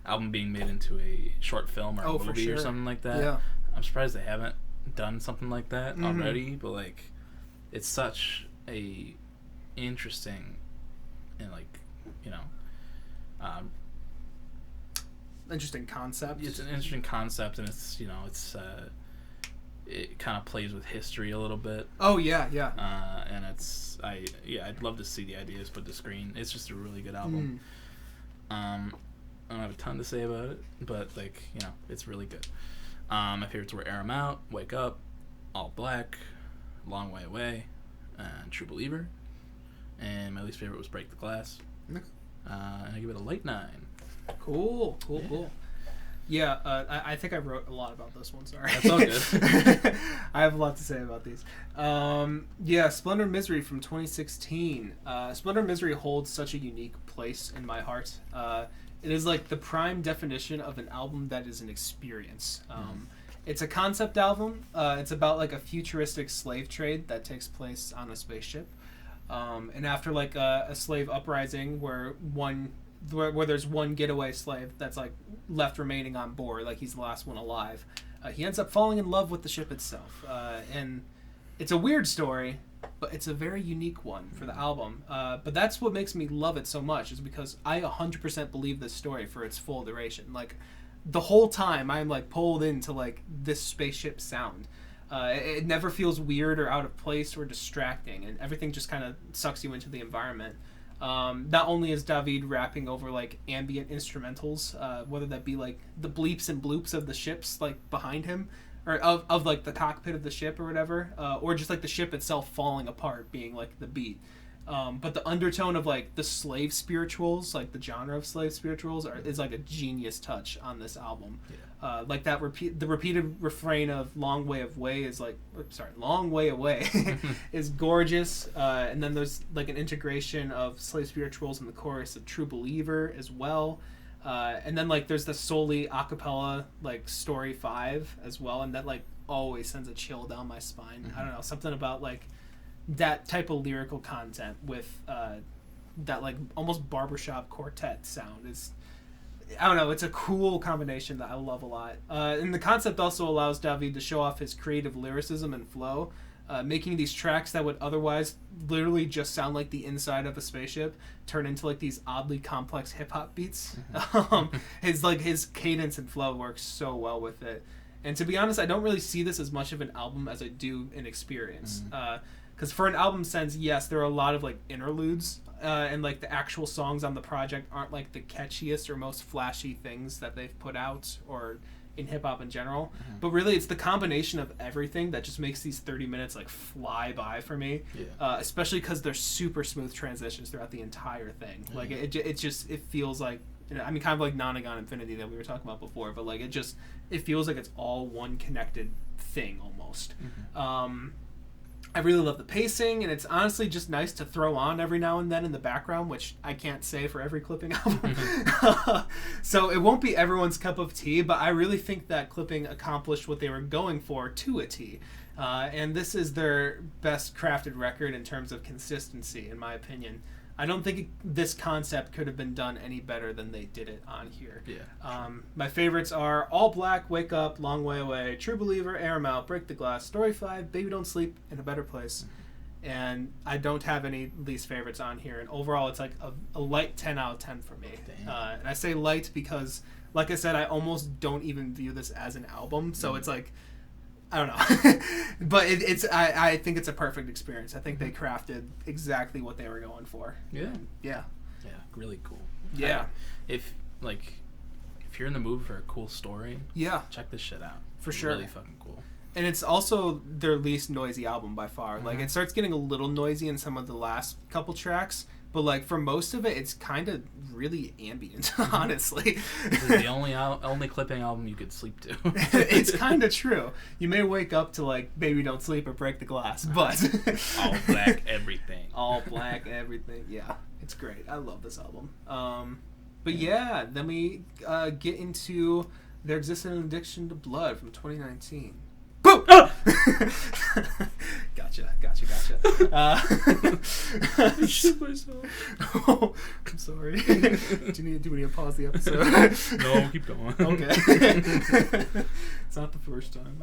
album being made into a short film or a movie or something like that. Yeah. I'm surprised they haven't done something like that already, but like it's such a interesting and like, you know, interesting concept. It's an interesting concept, and it's, you know, it kind of plays with history a little bit. Oh yeah. And I'd love to see the ideas put to screen. It's just a really good album. I don't have a ton to say about it, but like, you know, it's really good. My favorites were Air 'Em Out, Wake Up, All Black, Long Way Away, and True Believer. And my least favorite was Break the Glass. And I give it a light 9. Cool. Yeah, I think I wrote a lot about this one. Sorry. That's all good. I have a lot to say about these. Yeah, Splendor and Misery from 2016. Splendor and Misery holds such a unique place in my heart. It is like the prime definition of an album that is an experience. It's a concept album. It's about like a futuristic slave trade that takes place on a spaceship. And after like a slave uprising where there's one getaway slave that's like left remaining on board, like he's the last one alive, he ends up falling in love with the ship itself. And it's a weird story, but it's a very unique one for the album. But that's what makes me love it so much, is because I 100% believe this story for its full duration. Like, the whole time I'm like pulled into like this spaceship sound. It never feels weird or out of place or distracting, and everything just kind of sucks you into the environment. Not only is David rapping over like ambient instrumentals, whether that be like the bleeps and bloops of the ships like behind him, or of like the cockpit of the ship or whatever, or just like the ship itself falling apart being like the beat. But the undertone of like the slave spirituals, like the genre of slave spirituals, is like a genius touch on this album. Yeah. Like that the repeated refrain of "Long Way Away" is like, "Long Way Away" is gorgeous. And then there's like an integration of slave spirituals in the chorus of "True Believer" as well. And then like there's the solely a cappella like "Story 5" as well, and that like always sends a chill down my spine. I don't know, something about like that type of lyrical content with that like almost barbershop quartet sound is, I don't know, it's a cool combination that I love a lot. And the concept also allows David to show off his creative lyricism and flow, making these tracks that would otherwise literally just sound like the inside of a spaceship turn into like these oddly complex hip-hop beats. His cadence and flow works so well with it. And to be honest, I don't really see this as much of an album as I do an experience. Because for an album sense, yes, there are a lot of like interludes, and like the actual songs on the project aren't like the catchiest or most flashy things that they've put out or in hip hop in general. But really, it's the combination of everything that just makes these 30 minutes like fly by for me. Especially because they're super smooth transitions throughout the entire thing. Like it feels like, I mean, kind of like Nonagon Infinity that we were talking about before, but like it feels like it's all one connected thing almost. I really love the pacing, and it's honestly just nice to throw on every now and then in the background, which I can't say for every Clipping album. So it won't be everyone's cup of tea, but I really think that Clipping accomplished what they were going for to a T. And this is their best crafted record in terms of consistency, in my opinion. I don't think this concept could have been done any better than they did it on here. My favorites are All Black, Wake Up, Long Way Away, True Believer, Air 'Em Out, Break the Glass, Story 5, Baby Don't Sleep, In a Better Place. And I don't have any least favorites on here. And overall, it's like a light 10 out of 10 for me. And I say light because, like I said, I almost don't even view this as an album. So it's like, I don't know. But I think it's a perfect experience. I think they crafted exactly what they were going for. Yeah, really cool. If you're in the mood for a cool story, check this shit out. For sure. Really fucking cool. And it's also their least noisy album by far. Like, it starts getting a little noisy in some of the last couple tracks, but like for most of it, it's kind of really ambient, honestly. This is the only Clipping album you could sleep to. It's kind of true. You may wake up to like Baby Don't Sleep or Break the Glass, but all black everything. All black everything. Yeah, it's great. I love this album. But yeah, then we get into Their Existence and Addiction to Blood from 2019. Boom! Gotcha. I shit myself. Oh, I'm sorry. Do we need to pause the episode? No, keep going. Okay. It's not the first time.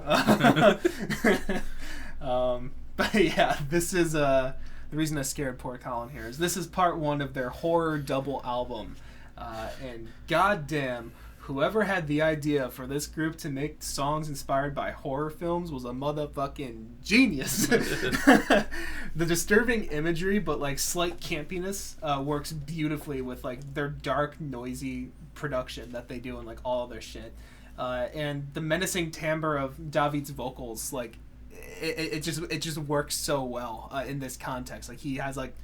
But yeah, this is the reason I scared poor Colin here is this is part one of their horror double album. And goddamn, whoever had the idea for this group to make songs inspired by horror films was a motherfucking genius. The disturbing imagery but like slight campiness works beautifully with like their dark, noisy production that they do in like all of their shit. And the menacing timbre of David's vocals, like it just works so well in this context. Like he has like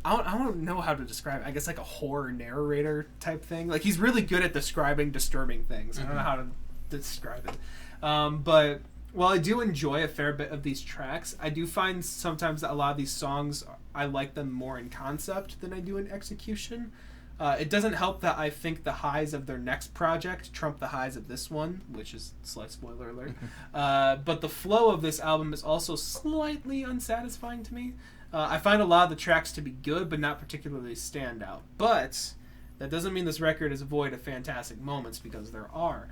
I don't know how to describe it. I guess like a horror narrator type thing. Like he's really good at describing disturbing things. I don't know how to describe it. But while I do enjoy a fair bit of these tracks, I do find sometimes that a lot of these songs, I like them more in concept than I do in execution. It doesn't help that I think the highs of their next project trump the highs of this one, which is slight spoiler alert. But the flow of this album is also slightly unsatisfying to me. I find a lot of the tracks to be good, but not particularly stand out. But that doesn't mean this record is void of fantastic moments, because there are.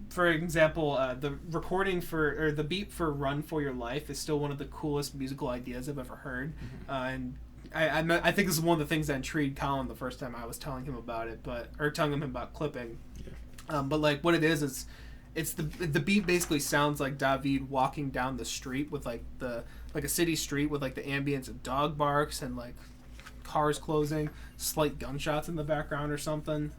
For example, the recording or the beat for "Run for Your Life" is still one of the coolest musical ideas I've ever heard, and I think this is one of the things that intrigued Colin the first time I was telling him about it, or telling him about clipping. Yeah. But like what it is it's the beat basically sounds like David walking down the street with like a city street with like the ambience of dog barks and like cars closing, slight gunshots in the background or something.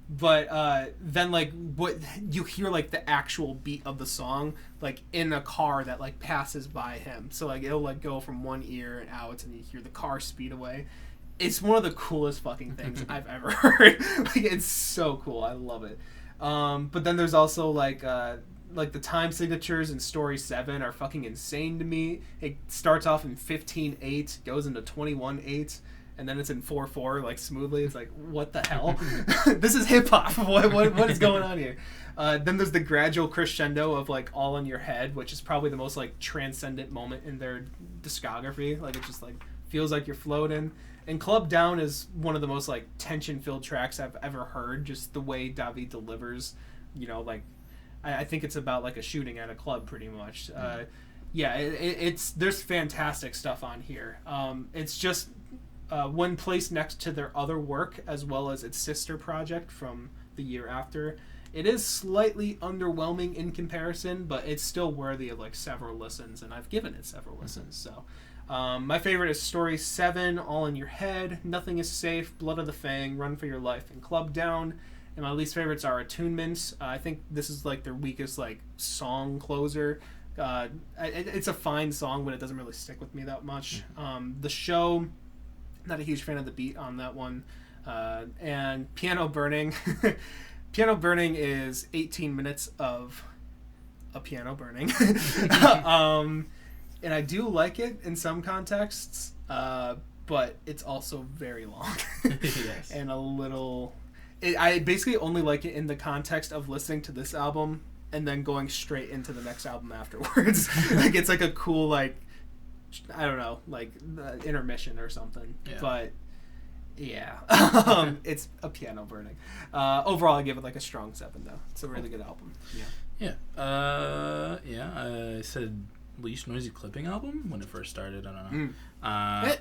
But then like what you hear like the actual beat of the song like in a car that like passes by him. So like it'll like go from one ear and out and you hear the car speed away. It's one of the coolest fucking things I've ever heard. Like it's so cool. I love it. But then there's also like the time signatures in Story 7 are fucking insane to me. It starts off in 15/8, goes into 21/8. And then it's in 4/4, like smoothly. It's like, what the hell? This is hip hop. What is going on here? Then there's the gradual crescendo of like "All in Your Head," which is probably the most like transcendent moment in their discography. Like it just like feels like you're floating. And "Club Down" is one of the most like tension-filled tracks I've ever heard. Just the way David delivers, like I think it's about like a shooting at a club, pretty much. Yeah, it's there's fantastic stuff on here. It's just. When placed next to their other work as well as its sister project from the year after, it is slightly underwhelming in comparison, but it's still worthy of like several listens, and I've given it several listens. So my favorite is Story 7, "All in Your Head," "Nothing Is Safe," "Blood of the Fang," "Run for Your Life," and "Club Down." And my least favorites are Attunements. I think this is like their weakest like song closer. It's a fine song, but it doesn't really stick with me that much. The Show, not a huge fan of the beat on that one. And Piano Burning. Piano Burning is 18 minutes of a piano burning. And I do like it in some contexts, but it's also very long. Yes. And a little... I basically only like it in the context of listening to this album and then going straight into the next album afterwards. Like it's like a cool like... I don't know, like intermission or something. Yeah. But yeah, it's a piano burning. Overall, I give it like a strong 7 though. It's a really good album. Yeah. I said least noisy clipping album when it first started. I don't know.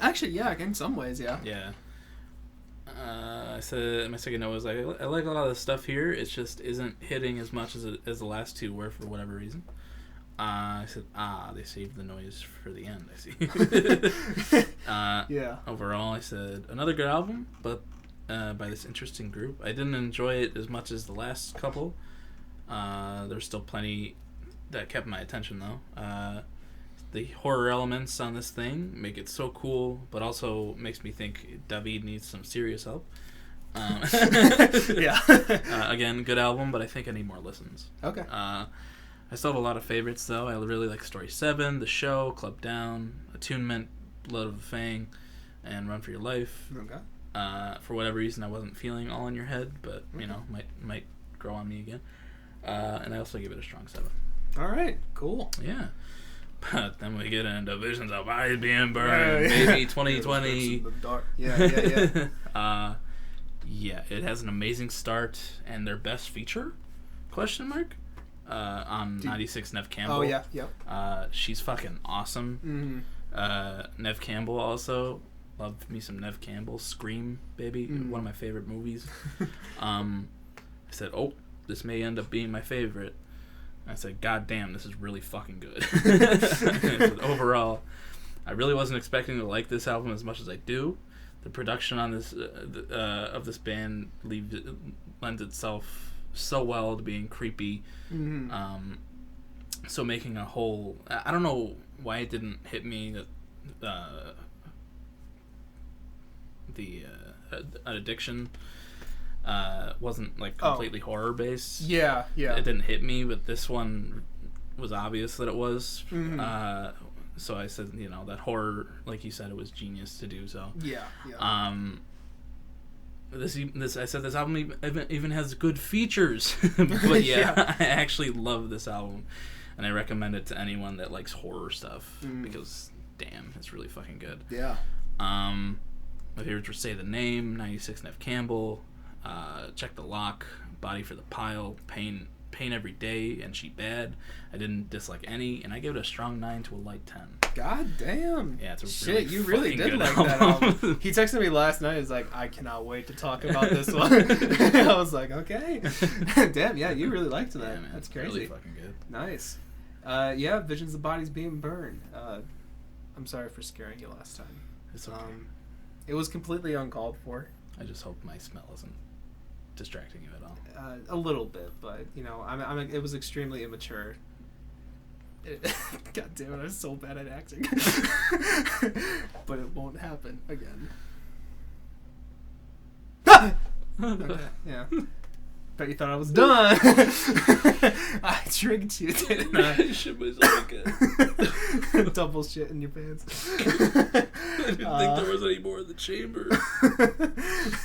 Actually, yeah, in some ways, yeah. Yeah. I said my second note was like I like a lot of the stuff here. It just isn't hitting as much as the last two were for whatever reason. I said, they saved the noise for the end, I see. Yeah. Overall, I said, another good album, but by this interesting group. I didn't enjoy it as much as the last couple. There's still plenty that kept my attention, though. The horror elements on this thing make it so cool, but also makes me think David needs some serious help. Yeah. Again, good album, but I think I need more listens. Okay. I still have a lot of favorites, though. I really like Story 7, The Show, Club Down, Attunement, Blood of the Fang, and Run for Your Life. Okay. For whatever reason, I wasn't feeling All in Your Head, but, might grow on me again. And I also give it a strong 7. All right, cool. Yeah. But then we get into Visions of Eyes Being Burned, maybe 2020. Yeah. Yeah, it has an amazing start, and their best feature? ? On 96 Neve Campbell. Oh, yeah, yep. She's fucking awesome. Mm-hmm. Neve Campbell also. Loved me some Neve Campbell. Scream, baby. Mm-hmm. One of my favorite movies. I said, this may end up being my favorite. I said, God damn, this is really fucking good. Said, overall, I really wasn't expecting to like this album as much as I do. The production on this of this band lends itself so well to being creepy. Mm-hmm. So making a whole... I don't know why it didn't hit me that the addiction wasn't like completely horror based. Yeah. It didn't hit me, but this one was obvious that it was. Mm-hmm. So I said, that horror, like you said, it was genius to do so. Yeah. This I said this album even has good features, but yeah, I actually love this album, and I recommend it to anyone that likes horror stuff because damn, it's really fucking good. Yeah. My favorites were Say the Name, 96 Neve Campbell, Check the Lock, Body for the Pile, Pain Every Day, and She Bad. I didn't dislike any, and I give it a strong 9 to a light 10. God damn. Yeah, it's a shit. really You really did fucking like good that album. He texted me last night. He's like, I cannot wait to talk about this one. I was like, okay. Damn, yeah, you really liked that. Yeah, man, That's crazy. Really fucking good. Nice. Yeah, Visions of Bodies Being Burned. I'm sorry for scaring you last time. It's okay. It was completely uncalled for. I just hope my smell isn't distracting you at all. A little bit, but you know, it was extremely immature. God damn it, I'm so bad at acting. But it won't happen again. Okay, yeah. Bet you thought I was done. I tricked you, didn't I? Shit myself again. Double shit in your pants. I didn't think there was any more in the chamber.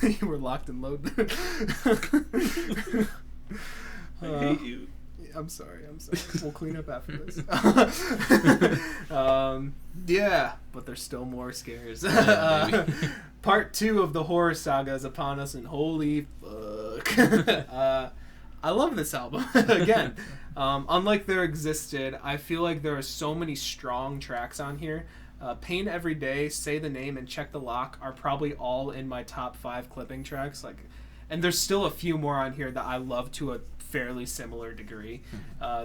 You were locked and loaded. I hate you. I'm sorry. We'll clean up after this. Yeah, but there's still more scares. Part 2 of the horror saga is upon us, and holy fuck. I love this album. Again, unlike There Existed, I feel like there are so many strong tracks on here. Pain Every Day, Say the Name, and Check the Lock are probably all in my top 5 clipping tracks. And there's still a few more on here that I love to a fairly similar degree.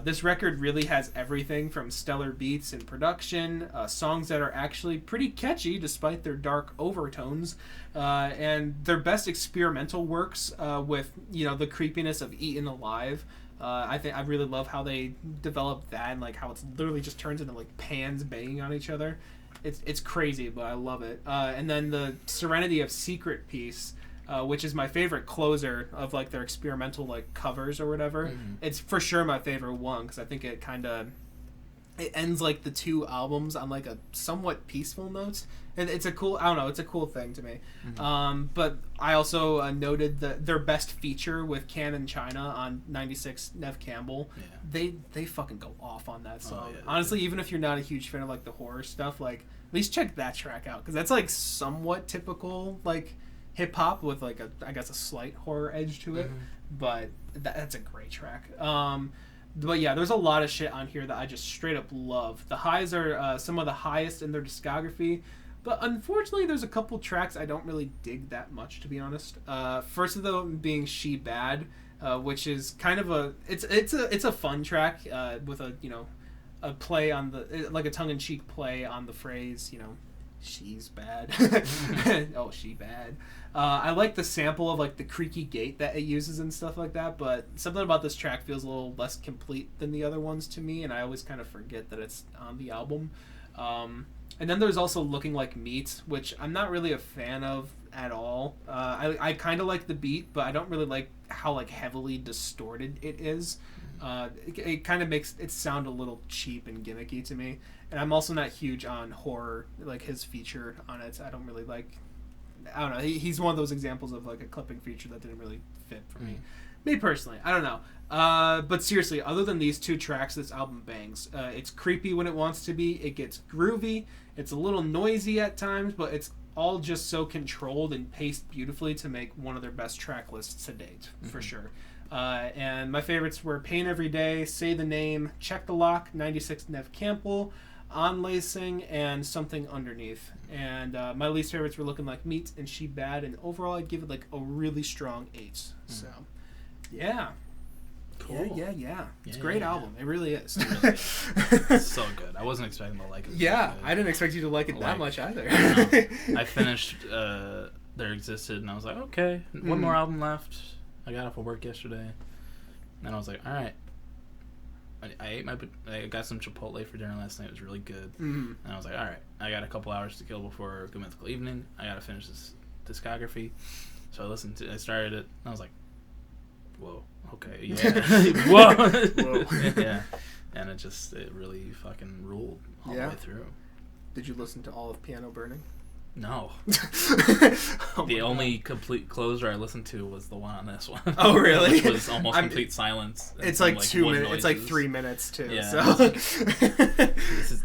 This record really has everything from stellar beats and production, songs that are actually pretty catchy despite their dark overtones, and their best experimental works with, you know, the creepiness of Eaten Alive. I really love how they developed that, and like how it's literally just turns into like pans banging on each other. It's crazy, but I love it. And then the Serenity of Secret piece, which is my favorite closer of like their experimental like covers or whatever. Mm-hmm. It's for sure my favorite one because I think it ends like the 2 albums on like a somewhat peaceful note, and it's a cool thing to me. Mm-hmm. But I also noted their best feature with Can and China on 96 Nev Campbell. Yeah. They fucking go off on that song. Oh, yeah, honestly, even if you're not a huge fan of like the horror stuff, like at least check that track out because that's like somewhat typical like hip hop with like a slight horror edge to it. Mm-hmm. But that's a great track. But yeah, there's a lot of shit on here that I just straight up love. The highs are some of the highest in their discography, but unfortunately there's a couple tracks I don't really dig that much, to be honest. First of them being She Bad, which is kind of it's a fun track with a, you know, a play on the, like a tongue-in-cheek play on the phrase, you know, she's bad. Oh, she bad. I like the sample of like the creaky gate that it uses and stuff like that, but something about this track feels a little less complete than the other ones to me, and I always kind of forget that it's on the album. And then there's also Looking Like Meat, which I'm not really a fan of at all. I kind of like the beat, but I don't really like how like heavily distorted it is. It kind of makes it sound a little cheap and gimmicky to me. And I'm also not huge on Horror, like his feature on it. I don't really like, I don't know. He's one of those examples of like a clipping feature that didn't really fit for me. Me personally, I don't know. But seriously, other than these 2 tracks, this album bangs. It's creepy when it wants to be. It gets groovy. It's a little noisy at times, but it's all just so controlled and paced beautifully to make one of their best track lists to date, for sure. And my favorites were Pain Every Day, Say the Name, Check the Lock, 96 Nev Campbell, On Lacing, and Something Underneath. And my least favorites were Looking Like Meat and She Bad, and overall I'd give it like a really strong 8. So, yeah. Cool. Yeah. It's a great album. It really is. It's so good. I wasn't expecting to like it. Yeah, I didn't expect you to like it that much either. I finished There Existed, and I was like, okay, one more album left. I got off of work yesterday, and I was like, all right. I got some Chipotle for dinner last night. It was really good. Mm-hmm. And I was like, all right, I got a couple hours to kill before Good Mythical Evening. I got to finish this discography. So I started it, and I was like, whoa, okay, yeah. Whoa. Yeah. And it really fucking ruled all the way through. Did you listen to all of Piano Burning? No. Oh the only complete closer I listened to was the one on this one. Oh, really? Which was almost complete silence. It's like 2 minutes. It's like 3 minutes too. Yeah. So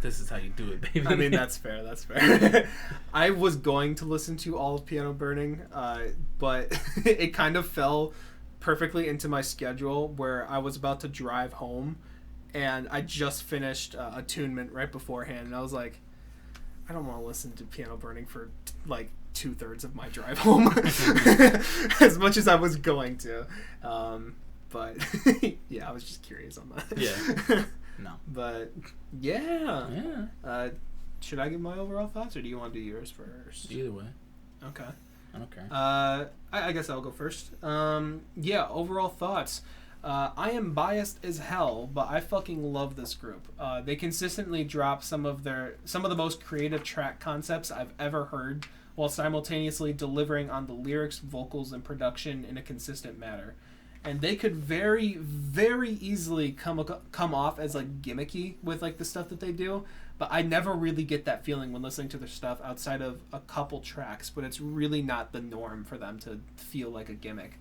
this is how you do it, baby. I mean, that's fair. That's fair. I was going to listen to all of Piano Burning, but it kind of fell perfectly into my schedule where I was about to drive home, and I just finished Attunement right beforehand, and I was like, I don't want to listen to Piano Burning for like 2/3 of my drive home, as much as I was going to. But yeah, I was just curious on that. Yeah. No. But yeah. Yeah. Should I give my overall thoughts, or do you want to do yours first? Either way. Okay. I don't care. I guess I'll go first. Yeah, overall thoughts. I am biased as hell, but I fucking love this group. They consistently drop some of the most creative track concepts I've ever heard, while simultaneously delivering on the lyrics, vocals, and production in a consistent manner. And they could very, very easily come off as like gimmicky with like the stuff that they do, but I never really get that feeling when listening to their stuff outside of a couple tracks. But it's really not the norm for them to feel like a gimmick.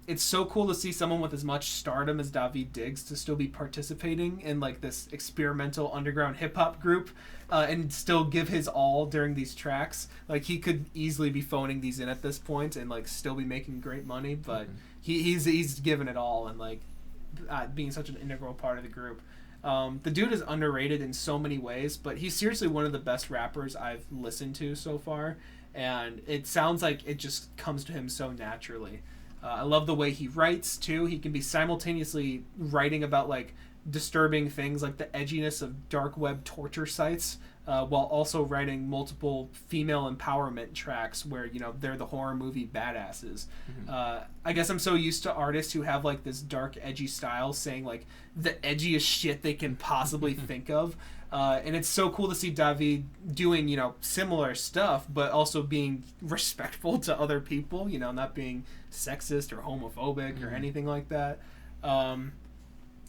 It's so cool to see someone with as much stardom as Daveed Diggs to still be participating in like this experimental underground hip hop group, and still give his all during these tracks. Like he could easily be phoning these in at this point and like still be making great money, but he's given it all and like being such an integral part of the group. The dude is underrated in so many ways, but he's seriously one of the best rappers I've listened to so far, and it sounds like it just comes to him so naturally. I love the way he writes too. He can be simultaneously writing about like disturbing things like the edginess of dark web torture sites, while also writing multiple female empowerment tracks where, you know, they're the horror movie badasses. I guess I'm so used to artists who have like this dark edgy style saying like the edgiest shit they can possibly think of. And it's so cool to see Daveed doing, you know, similar stuff, but also being respectful to other people, you know, not being sexist or homophobic or anything like that.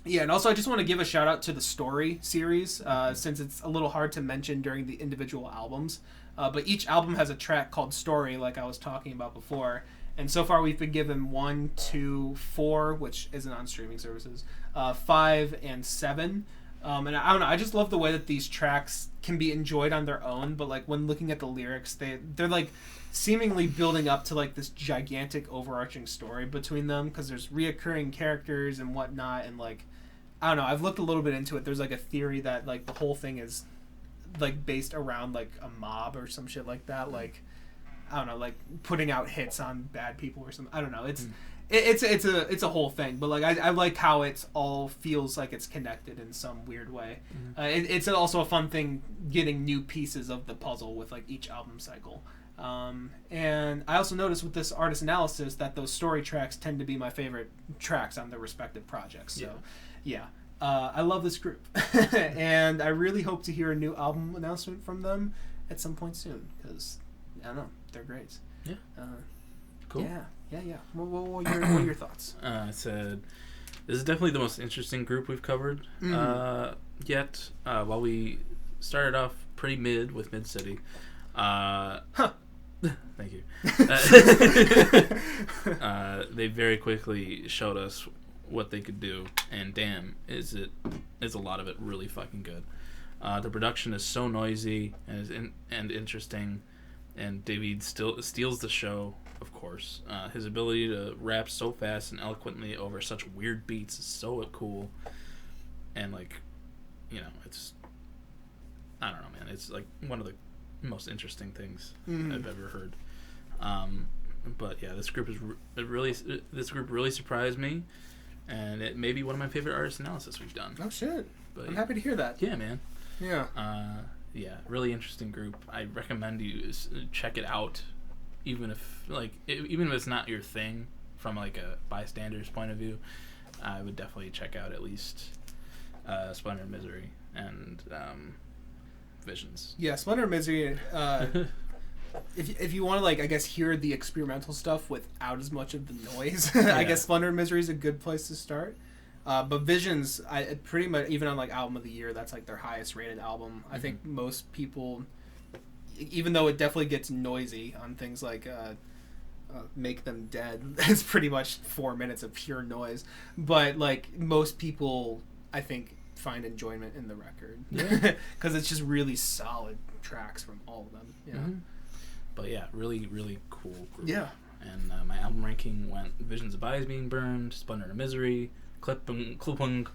Yeah, and also I just want to give a shout out to the Story series, since it's a little hard to mention during the individual albums. But each album has a track called Story, like I was talking about before. And so far we've been given 1, 2, 4, which isn't on streaming services, 5, and 7. And I don't know, I just love the way that these tracks can be enjoyed on their own, but like when looking at the lyrics, they're like seemingly building up to like this gigantic overarching story between them, because there's reoccurring characters and whatnot, and like I don't know, I've looked a little bit into it. There's like a theory that like the whole thing is like based around like a mob or some shit like that, like I don't know, like putting out hits on bad people or something. I don't know. It's a whole thing, but like I like how it all feels like it's connected in some weird way. It's also a fun thing getting new pieces of the puzzle with like each album cycle. And I also noticed with this artist analysis that those story tracks tend to be my favorite tracks on their respective projects. So yeah. I love this group, and I really hope to hear a new album announcement from them at some point soon, because I don't know, they're great. Yeah. Cool. Yeah. What are your thoughts? I said, this is definitely the most interesting group we've covered yet. While we started off pretty mid with Mid City. Thank you. They very quickly showed us what they could do, and damn, is a lot of it really fucking good. The production is so noisy and interesting, and Daveed still steals the show, of course. His ability to rap so fast and eloquently over such weird beats is so cool, and like, you know, it's, I don't know, man, it's like one of the most interesting things I've ever heard. But yeah, this group really surprised me, and it may be one of my favorite artist analysis we've done. Oh shit! But I'm happy to hear that. Yeah, man. Yeah. Yeah, really interesting group. I recommend you check it out, even if it's not your thing from like a bystander's point of view. I would definitely check out at least Splendor and Misery and Visions. Yeah, Splendor and Misery. If you want to, like, I guess, hear the experimental stuff without as much of the noise, I guess Splendor and Misery is a good place to start. But Visions, pretty much, even on like Album of the Year, that's like their highest rated album. I think most people, even though it definitely gets noisy on things like Make Them Dead, it's pretty much 4 minutes of pure noise. But like most people, I think, find enjoyment in the record because it's just really solid tracks from all of them. Yeah. Mm-hmm. But yeah, really, really cool group. Yeah. And my album ranking went Visions of Eyes Being Burned, Splendor and Misery, Klipung,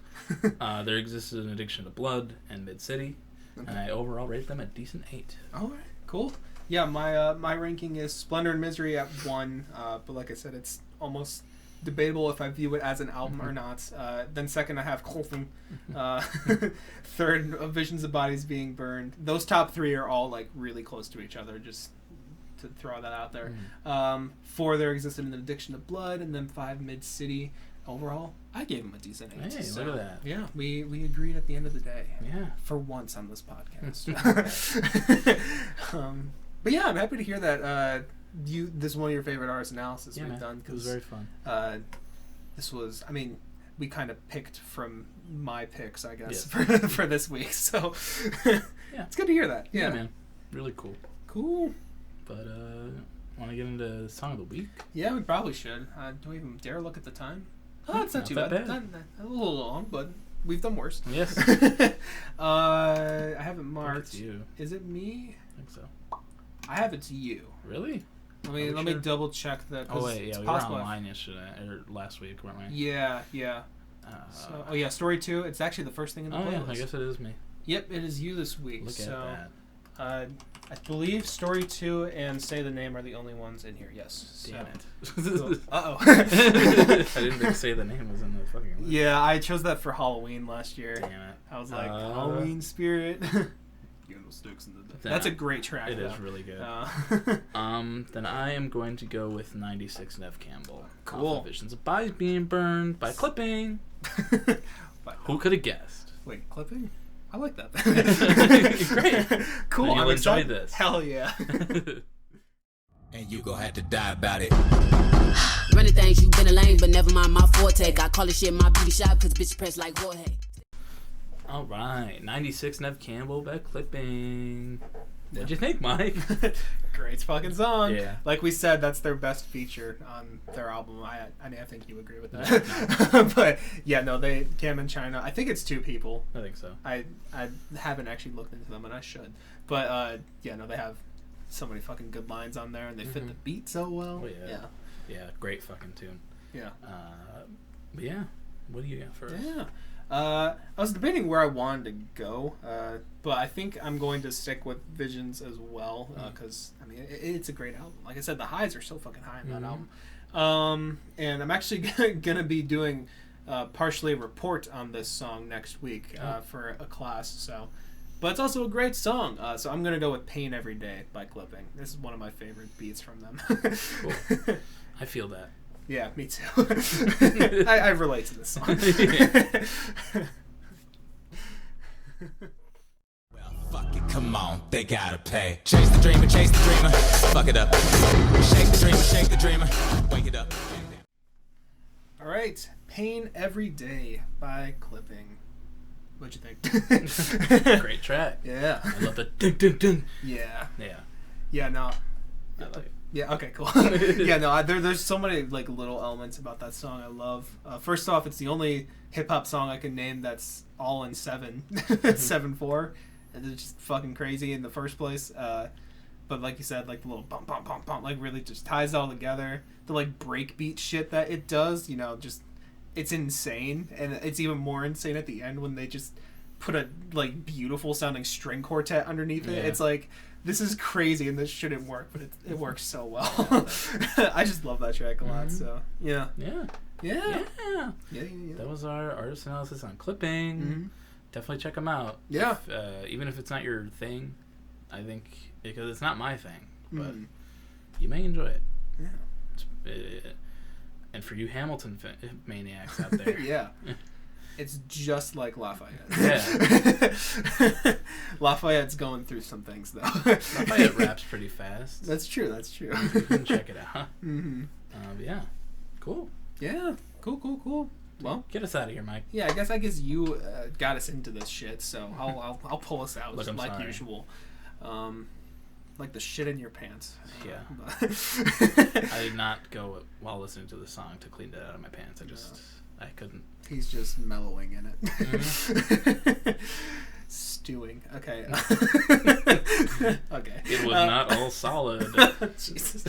There Existed an Addiction to Blood, and Mid-City. Okay. And I overall rated them a decent 8. All right, cool. Yeah, my ranking is Splendor and Misery at 1, but like I said, it's almost debatable if I view it as an album or not. Then second, I have Klipung. Third, Visions of Bodies Being Burned. Those top 3 are all like really close to each other, just to throw that out there. 4, There Existed an Addiction to Blood, and then 5, Mid-City. Overall, I gave him a decent 8. Hey, look at that. Yeah, we agreed at the end of the day. Yeah. For once on this podcast. But yeah, I'm happy to hear that this is one of your favorite artist analysis we've done. It was very fun. This was, I mean, we kind of picked from my picks, I guess, for this week. So it's good to hear that. Yeah, man. Really cool. Cool. But want to get into Song of the Week? Yeah, we probably should. Do we even dare look at the time? Oh, it's not too bad. Not a little long, but we've done worse. Yes. I have it marked. It's you. Is it me? I think so. I have it to you. Really? Let me double check that. Oh wait, yeah, we were online yesterday or last week, weren't we? Yeah. Story 2. It's actually the first thing in the playlist. Yeah, I guess it is me. Yep, it is you this week. Look at that. I believe Story 2 and Say the Name are the only ones in here. Yes. Damn it. Cool. Uh-oh. I didn't think Say the Name was in the fucking list. Yeah, I chose that for Halloween last year. Damn it. I was like, Halloween spirit. Sticks in the That's a great track. It is really good. Then I am going to go with 96 Nev Campbell. Cool. Visions of Bodies Being Burned by Klipung. Who could have guessed? Wait, Klipung? I like that. Great. Cool. You'll enjoy this. Hell yeah. And you gon' have to die about it. Running things, you been a lame, but never mind my forte. Got call this shit my beauty shop, cause bitch press like Jorge. All right, 96 Nev Campbell by Klipung. What'd you think, Mike? Great fucking song. Yeah. Like we said, that's their best feature on their album. I think you agree with that. No. But yeah, no, Cam and China. I think it's 2 people. I think so. I haven't actually looked into them, and I should. But they have so many fucking good lines on there, and they fit the beat so well. Oh, yeah, great fucking tune. Yeah. But yeah, what do you got first? Yeah. I was debating where I wanted to go, but I think I'm going to stick with Visions as well, because I mean it's a great album. Like I said, the highs are so fucking high in that album. And I'm actually gonna be doing partially a report on this song next week for a class. So, but it's also a great song. So I'm gonna go with "Pain Every Day" by Klipung. This is one of my favorite beats from them. Cool. I feel that. Yeah, me too. I relate to this song. Well, fuck it, come on, they gotta pay. Chase the dreamer, fuck it up. Shake the dreamer, wake it up. All right, "Pain Every Day" by Klipung. What'd you think? Great track. Yeah. I love the ding ding ding. Yeah. Yeah. Yeah, no. I like it. Yeah, okay, cool. Yeah, no, there's so many like little elements about that song I love. First off, it's the only hip-hop song I can name that's all in 7. 7/4. And it's just fucking crazy in the first place. But like you said, like the little bump, bump, bump, bump, like really just ties it all together. The like breakbeat shit that it does, just it's insane. And it's even more insane at the end when they just put a like beautiful sounding string quartet underneath it. It's like, this is crazy and this shouldn't work, but it works so well. I just love that track a lot. So yeah. That was our artist analysis on Klipung. Definitely check them out. Yeah. Even if it's not your thing, I think, because it's not my thing, but you may enjoy it. Yeah. And for you Hamilton maniacs out there. Yeah. It's just like Lafayette. Yeah. Lafayette's going through some things, though. Lafayette raps pretty fast. That's true. You can check it out. Yeah. Cool. Yeah. Cool. Well, get us out of here, Mike. Yeah, I guess you got us into this shit, so I'll pull us out like usual. like the shit in your pants. Yeah. But I did not go while listening to the song to clean it out of my pants. I couldn't. He's just mellowing in it. Mm-hmm. Stewing. Okay. Okay. It was not all solid. Jesus.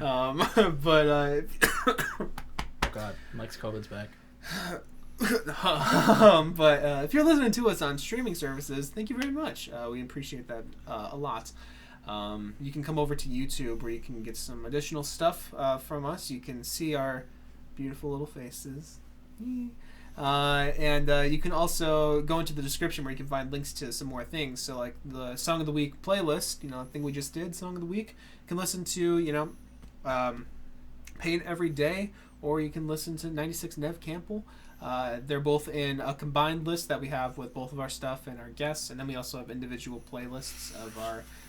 But Oh God, Mike's COVID's back. But if you're listening to us on streaming services, thank you very much. We appreciate that a lot. You can come over to YouTube where you can get some additional stuff from us. You can see our beautiful little faces. And you can also go into the description where you can find links to some more things. So like the Song of the Week playlist, the thing we just did, Song of the Week, you can listen to, Pain Every Day, or you can listen to 96 Nev Campbell. They're both in a combined list that we have with both of our stuff and our guests, and then we also have individual playlists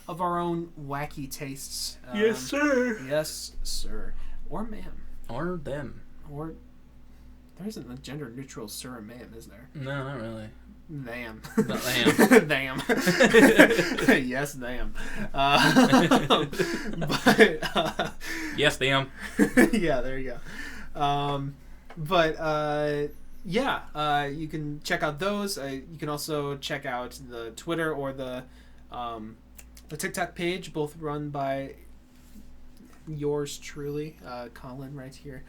of our own wacky tastes. Yes, sir. Yes, sir. Or ma'am. Or them. Or there isn't a gender neutral sir or ma'am, is there? No, not really. Them. Not them. Them. Yes, them. Yes, them. Yeah, there you go. You can check out those. You can also check out the Twitter or the TikTok page, both run by yours truly, Colin, right here.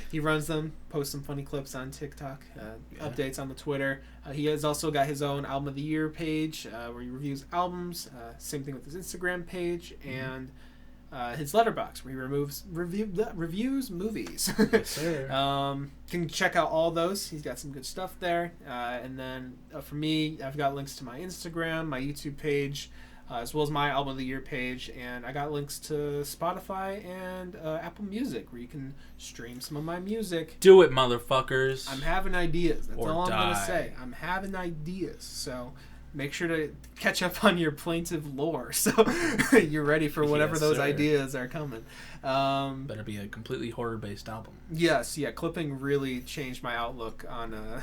He runs them, posts some funny clips on TikTok, updates on the Twitter. He has also got his own Album of the Year page where he reviews albums. Same thing with his Instagram page and his Letterboxd where he reviews movies. Yes, sir. Can check out all those. He's got some good stuff there. And then for me, I've got links to my Instagram, my YouTube page, as well as my Album of the Year page, and I got links to Spotify and Apple Music where you can stream some of my music. Do it, motherfuckers. I'm having ideas. That's Or all I'm going to die. say. I'm having ideas. So make sure to catch up on your Plaintive lore so you're ready for whatever Yes, those sir. ideas are coming. Better be a completely horror-based album. Yes, yeah, clipping really changed my outlook on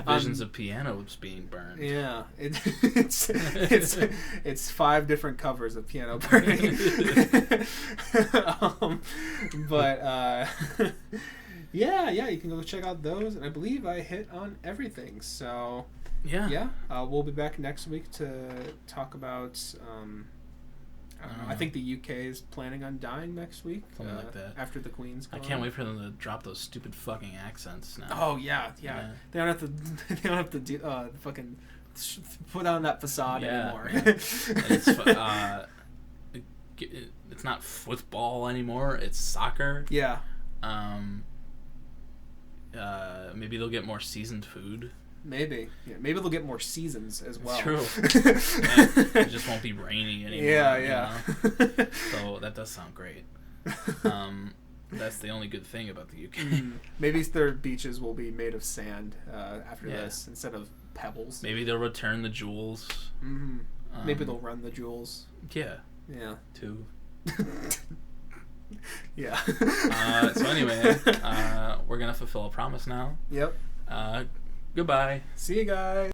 Visions of pianos being burned. Yeah, it's 5 different covers of piano burning. Yeah, you can go check out those, and I believe I hit on everything. So Yeah. we'll be back next week to talk about. I don't know. I think the UK is planning on dying next week. Something like that. After the Queen's I gone. can't wait for them to drop those stupid fucking accents now. Oh yeah. Yeah. They don't have to. They don't have to do fucking put on that facade anymore. It's not football anymore. It's soccer. Yeah. Maybe they'll get more seasoned food. Maybe. Yeah. Maybe they'll get more seasons as well. True. It just won't be rainy anymore. Yeah. So that does sound great. That's the only good thing about the UK. Maybe their beaches will be made of sand after this instead of pebbles. Maybe they'll return the jewels. Mm-hmm. Maybe they'll run the jewels. Yeah. Yeah. Too. Yeah. So anyway, we're gonna fulfill a promise now. Yep. Goodbye. See you guys.